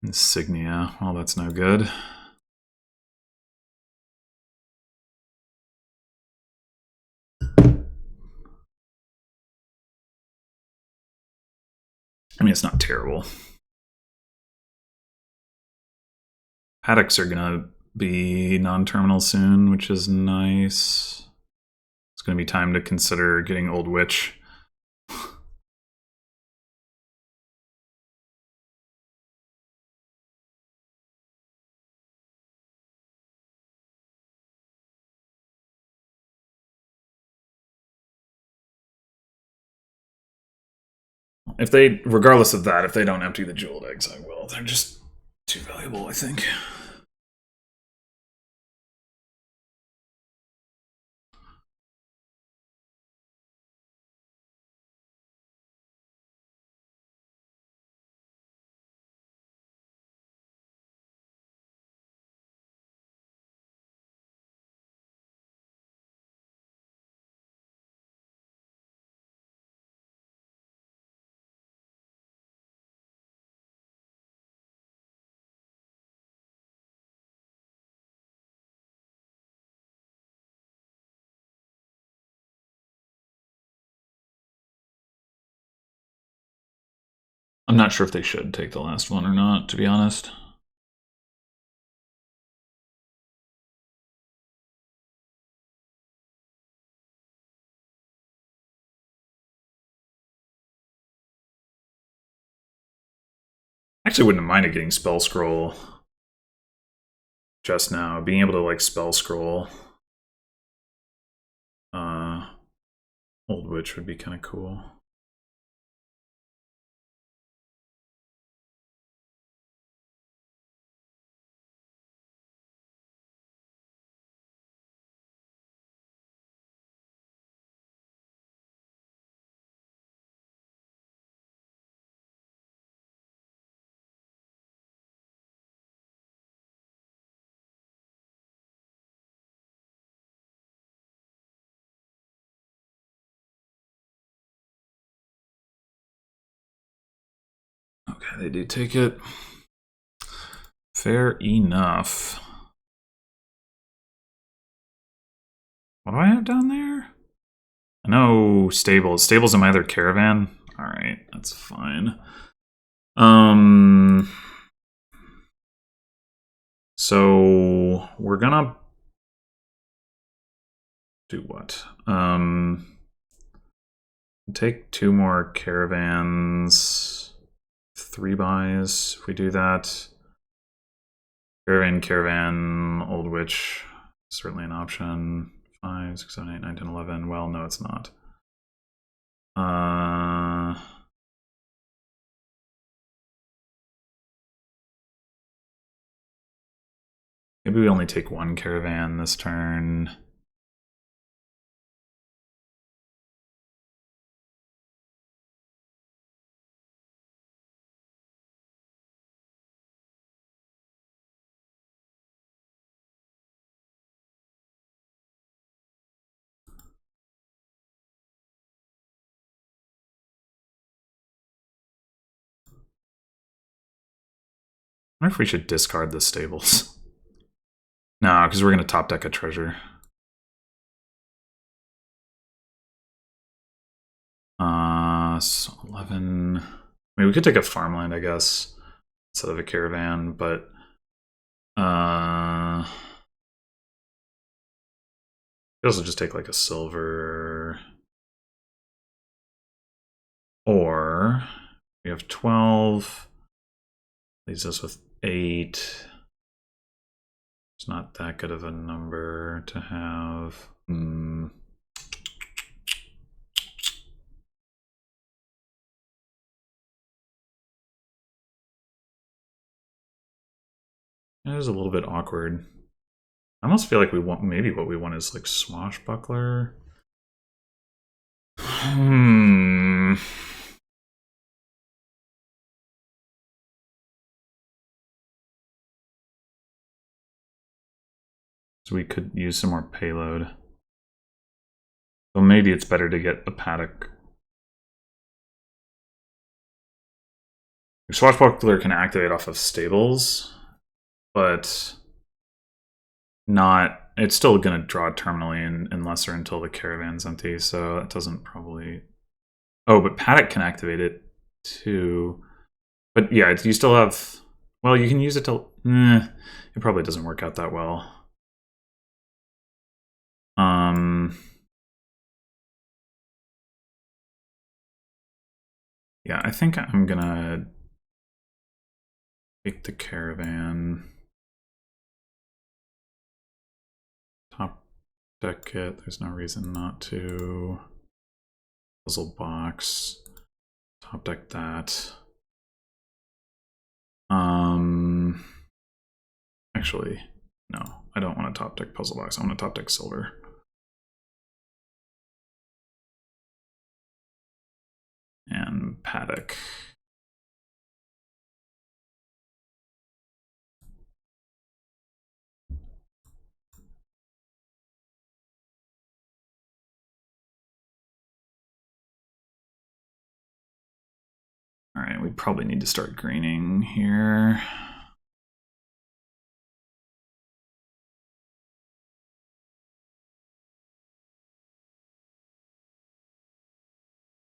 Insignia. Well, that's no good. I mean, it's not terrible. Paddocks are gonna be non-terminal soon, which is nice. It's gonna be time to consider getting Old Witch. If they, regardless of that, if they don't empty the jeweled eggs, I will. They're just too valuable, I think. I'm not sure if they should take the last one or not, to be honest. Actually, wouldn't have minded getting Spell Scroll just now. Being able to like Spell Scroll Old Witch would be kind of cool. Okay, they do take it. Fair enough. What do I have down there? I know stables. Stables in my other caravan. All right, that's fine. So we're gonna do what? Take 2 more caravans. 3 buys. If we do that, caravan, Old Witch, certainly an option. 5, 6, 7, 8, 9, 10, 11. Well, no, it's not. Maybe we only take 1 caravan this turn. I wonder if we should discard the stables. No, because we're going to top deck a treasure. So 11. I mean, we could take a farmland, I guess, instead of a caravan, but we also just take like a silver. Or we have 12. Leaves us with 8. It's not that good of a number to have. It is a little bit awkward. I almost feel like we want, maybe what we want is like Swashbuckler. So we could use some more payload. So maybe it's better to get a paddock. Swashbuckler can activate off of stables, but not. It's still going to draw terminally unless or until the caravan's empty, so that doesn't probably. Oh, but Paddock can activate it too. But yeah, you still have. Well, you can use it to. It probably doesn't work out that well. Yeah, I think I'm gonna take the caravan. Top deck it. There's no reason not to. Puzzle box. Top deck that. Actually, no. I don't want to top deck puzzle box. I want to top deck silver. And Paddock. All right, we probably need to start greening here.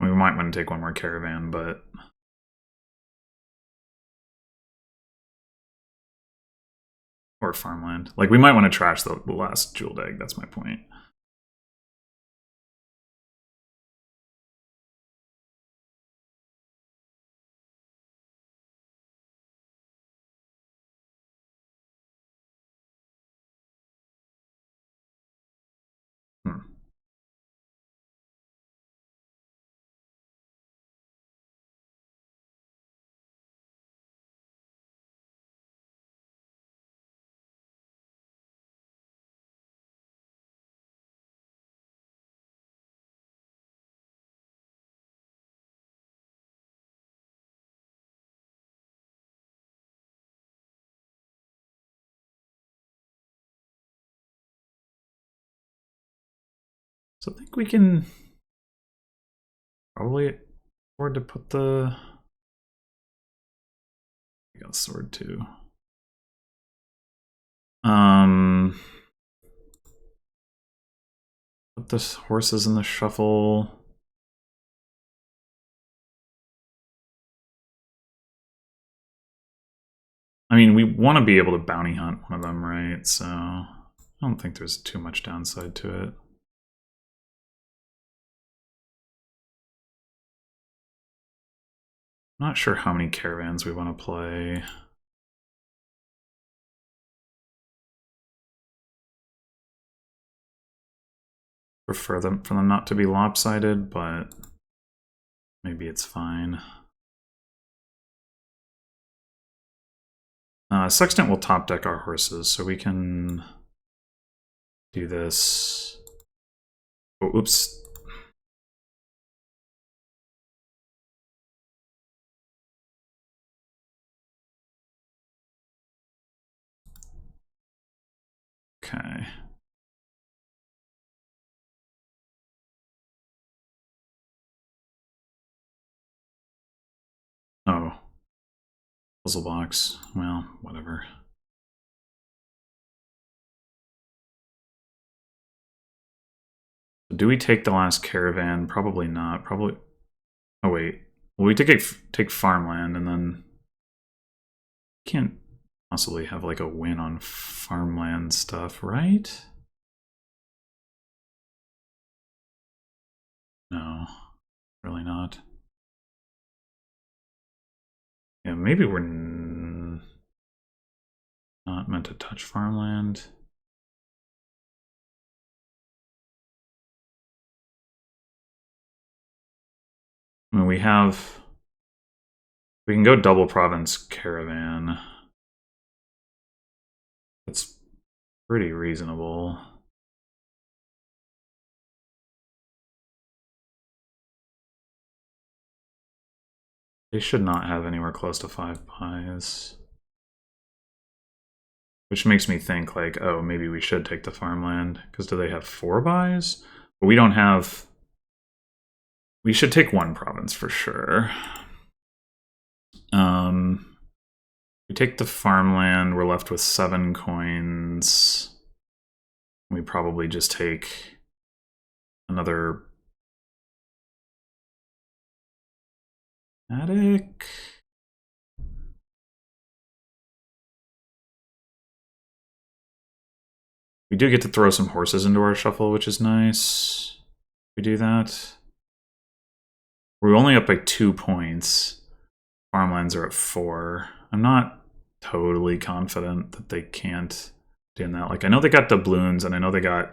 We might want to take one more caravan, but or farmland. Like, we might want to trash the last jeweled egg. That's my point. So I think we can probably afford to put the. I got a sword too. Put the horses in the shuffle. I mean, we want to be able to bounty hunt one of them, right? So I don't think there's too much downside to it. I'm not sure how many caravans we want to play. Prefer them for them not to be lopsided, but maybe it's fine. Sextant will top deck our horses, so we can do this. Oh, oops. Okay. Oh. Puzzle box. Well, whatever. Do we take the last caravan? Probably not. Probably. Oh wait. Well, we take farmland and then can't possibly have like a win on farmland stuff, right? No, really not. Yeah, maybe we're not meant to touch farmland. I mean, we can go double province caravan. That's pretty reasonable. They should not have anywhere close to 5 buys. Which makes me think, like, oh, maybe we should take the farmland. Because do they have 4 buys? But we don't have... We should take 1 province for sure. We take the farmland, we're left with 7 coins. We probably just take another attic. We do get to throw some horses into our shuffle, which is nice. We do that. We're only up by 2 points. Farmlands are at 4. I'm not totally confident that they can't do that. Like, I know they got doubloons, and I know they got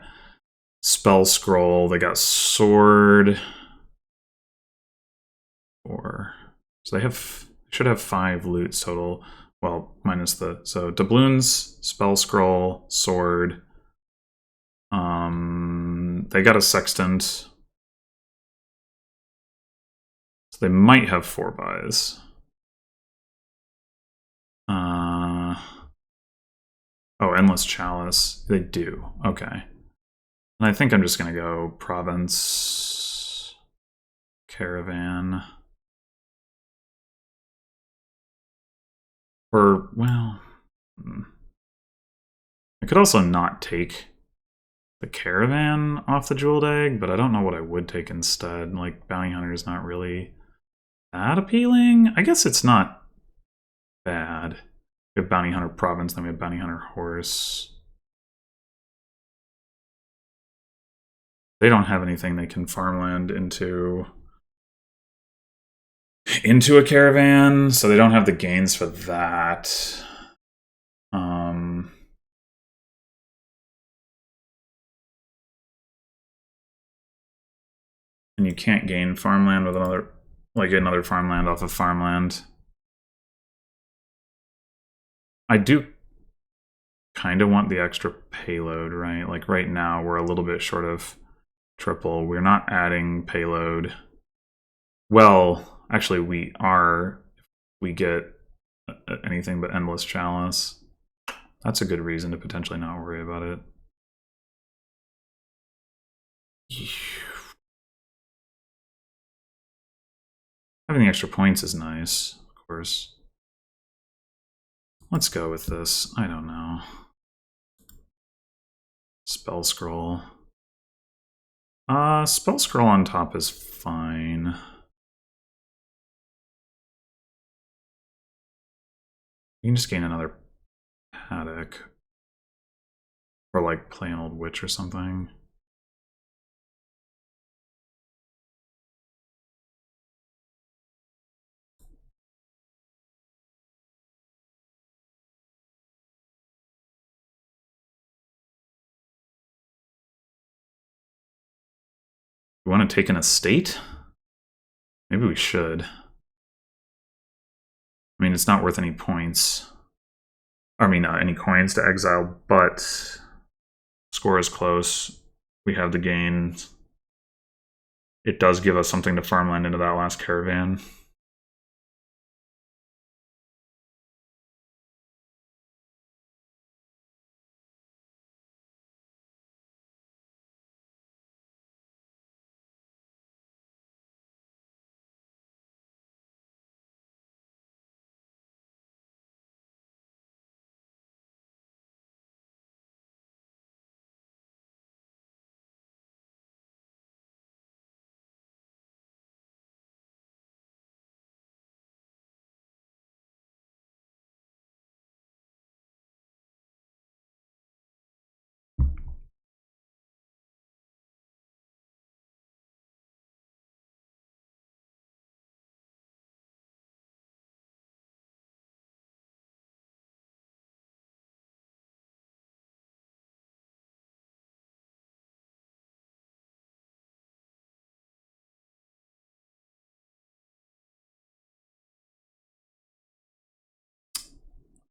spell scroll, they got sword. 4. So they should have 5 loots total. Well, minus the doubloons, spell scroll, sword. They got a sextant. So they might have 4 buys. Oh, endless chalice. They do. Okay. And I think I'm just gonna go province, caravan. Or, well, I could also not take the caravan off the jeweled egg, but I don't know what I would take instead. Like, bounty hunter is not really that appealing. I guess it's not bad. We have bounty hunter province, then we have bounty hunter horse. They don't have anything they can farmland into a caravan, so they don't have the gains for that. And you can't gain farmland with another farmland off of farmland. I do kind of want the extra payload, right? Like right now, we're a little bit short of triple. We're not adding payload. Well, actually, we are. If we get anything but endless chalice, that's a good reason to potentially not worry about it. Having the extra points is nice, of course. Let's go with this. I don't know. Spell scroll. Spell scroll on top is fine. You can just gain another paddock. Or like play an old witch or something. We want to take an estate? Maybe we should. I mean, it's not worth any points. I mean, any coins to exile, but score is close. We have the gain. It does give us something to farmland into that last caravan.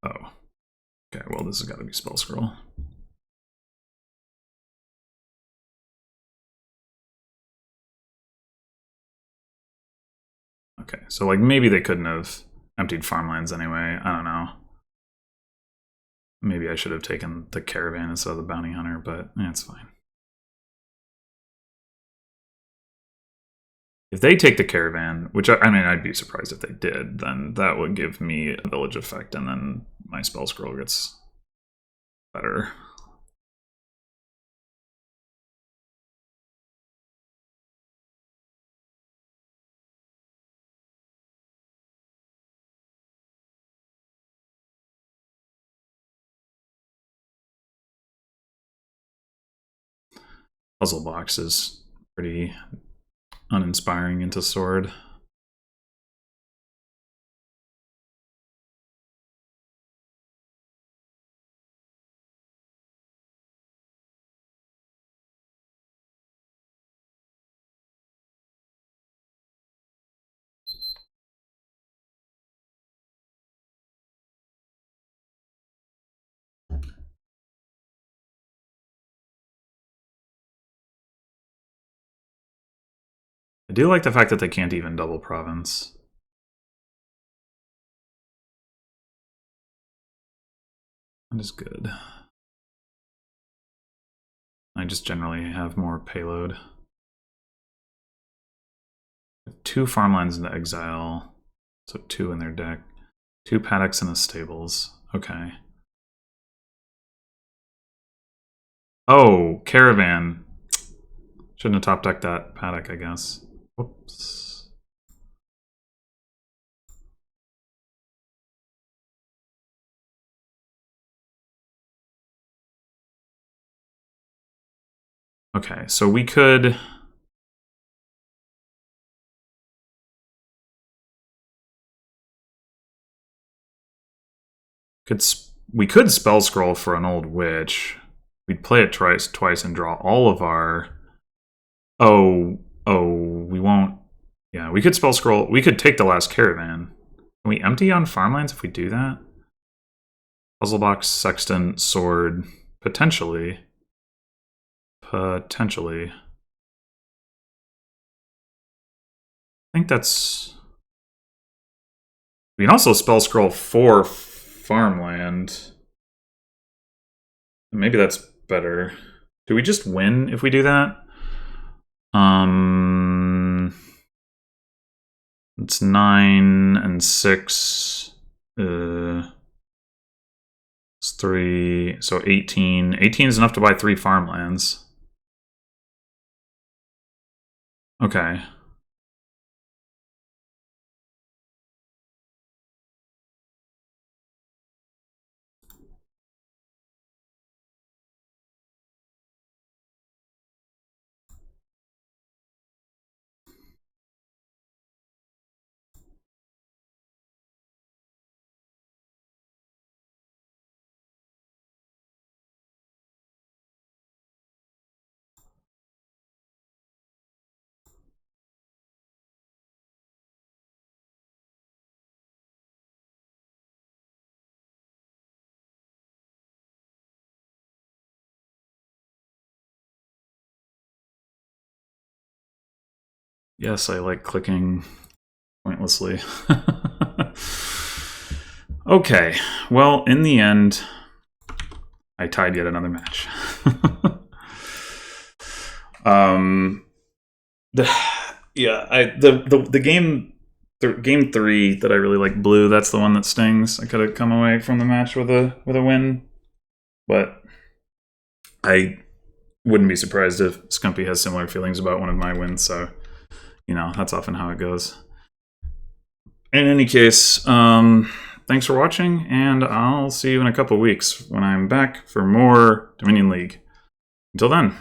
Oh. Okay, well, this has got to be spell scroll. Okay, so like maybe they couldn't have emptied farmlands anyway. I don't know. Maybe I should have taken the caravan instead of the bounty hunter, but it's fine. If they take the caravan, which I mean, I'd be surprised if they did, then that would give me a village effect, and then my spell scroll gets better. Puzzle box is pretty uninspiring into sword. I do like the fact that they can't even double province. That is good. I just generally have more payload. 2 farmlands into exile, so 2 in their deck. 2 paddocks in the stables. Okay. Oh, caravan. Shouldn't have top decked that paddock, I guess. Whoops. Okay, so we could spell scroll for an old witch. We'd play it twice and draw all of our. Oh, we won't. Yeah, we could spell scroll. We could take the last caravan. Can we empty on farmlands if we do that? Puzzle box, sextant, sword, potentially. Potentially. I think that's. We can also spell scroll for farmland. Maybe that's better. Do we just win if we do that? It's 9 and 6. It's 3, so 18. 18 is enough to buy 3 farmlands. Okay. Yes, I like clicking pointlessly. Okay, well, in the end, I tied yet another match. The game 3 that I really like, blue. That's the one that stings. I could have come away from the match with a win, but I wouldn't be surprised if Skumpy has similar feelings about one of my wins. So, you know, that's often how it goes. In any case, thanks for watching, and I'll see you in a couple weeks when I'm back for more Dominion League. Until then.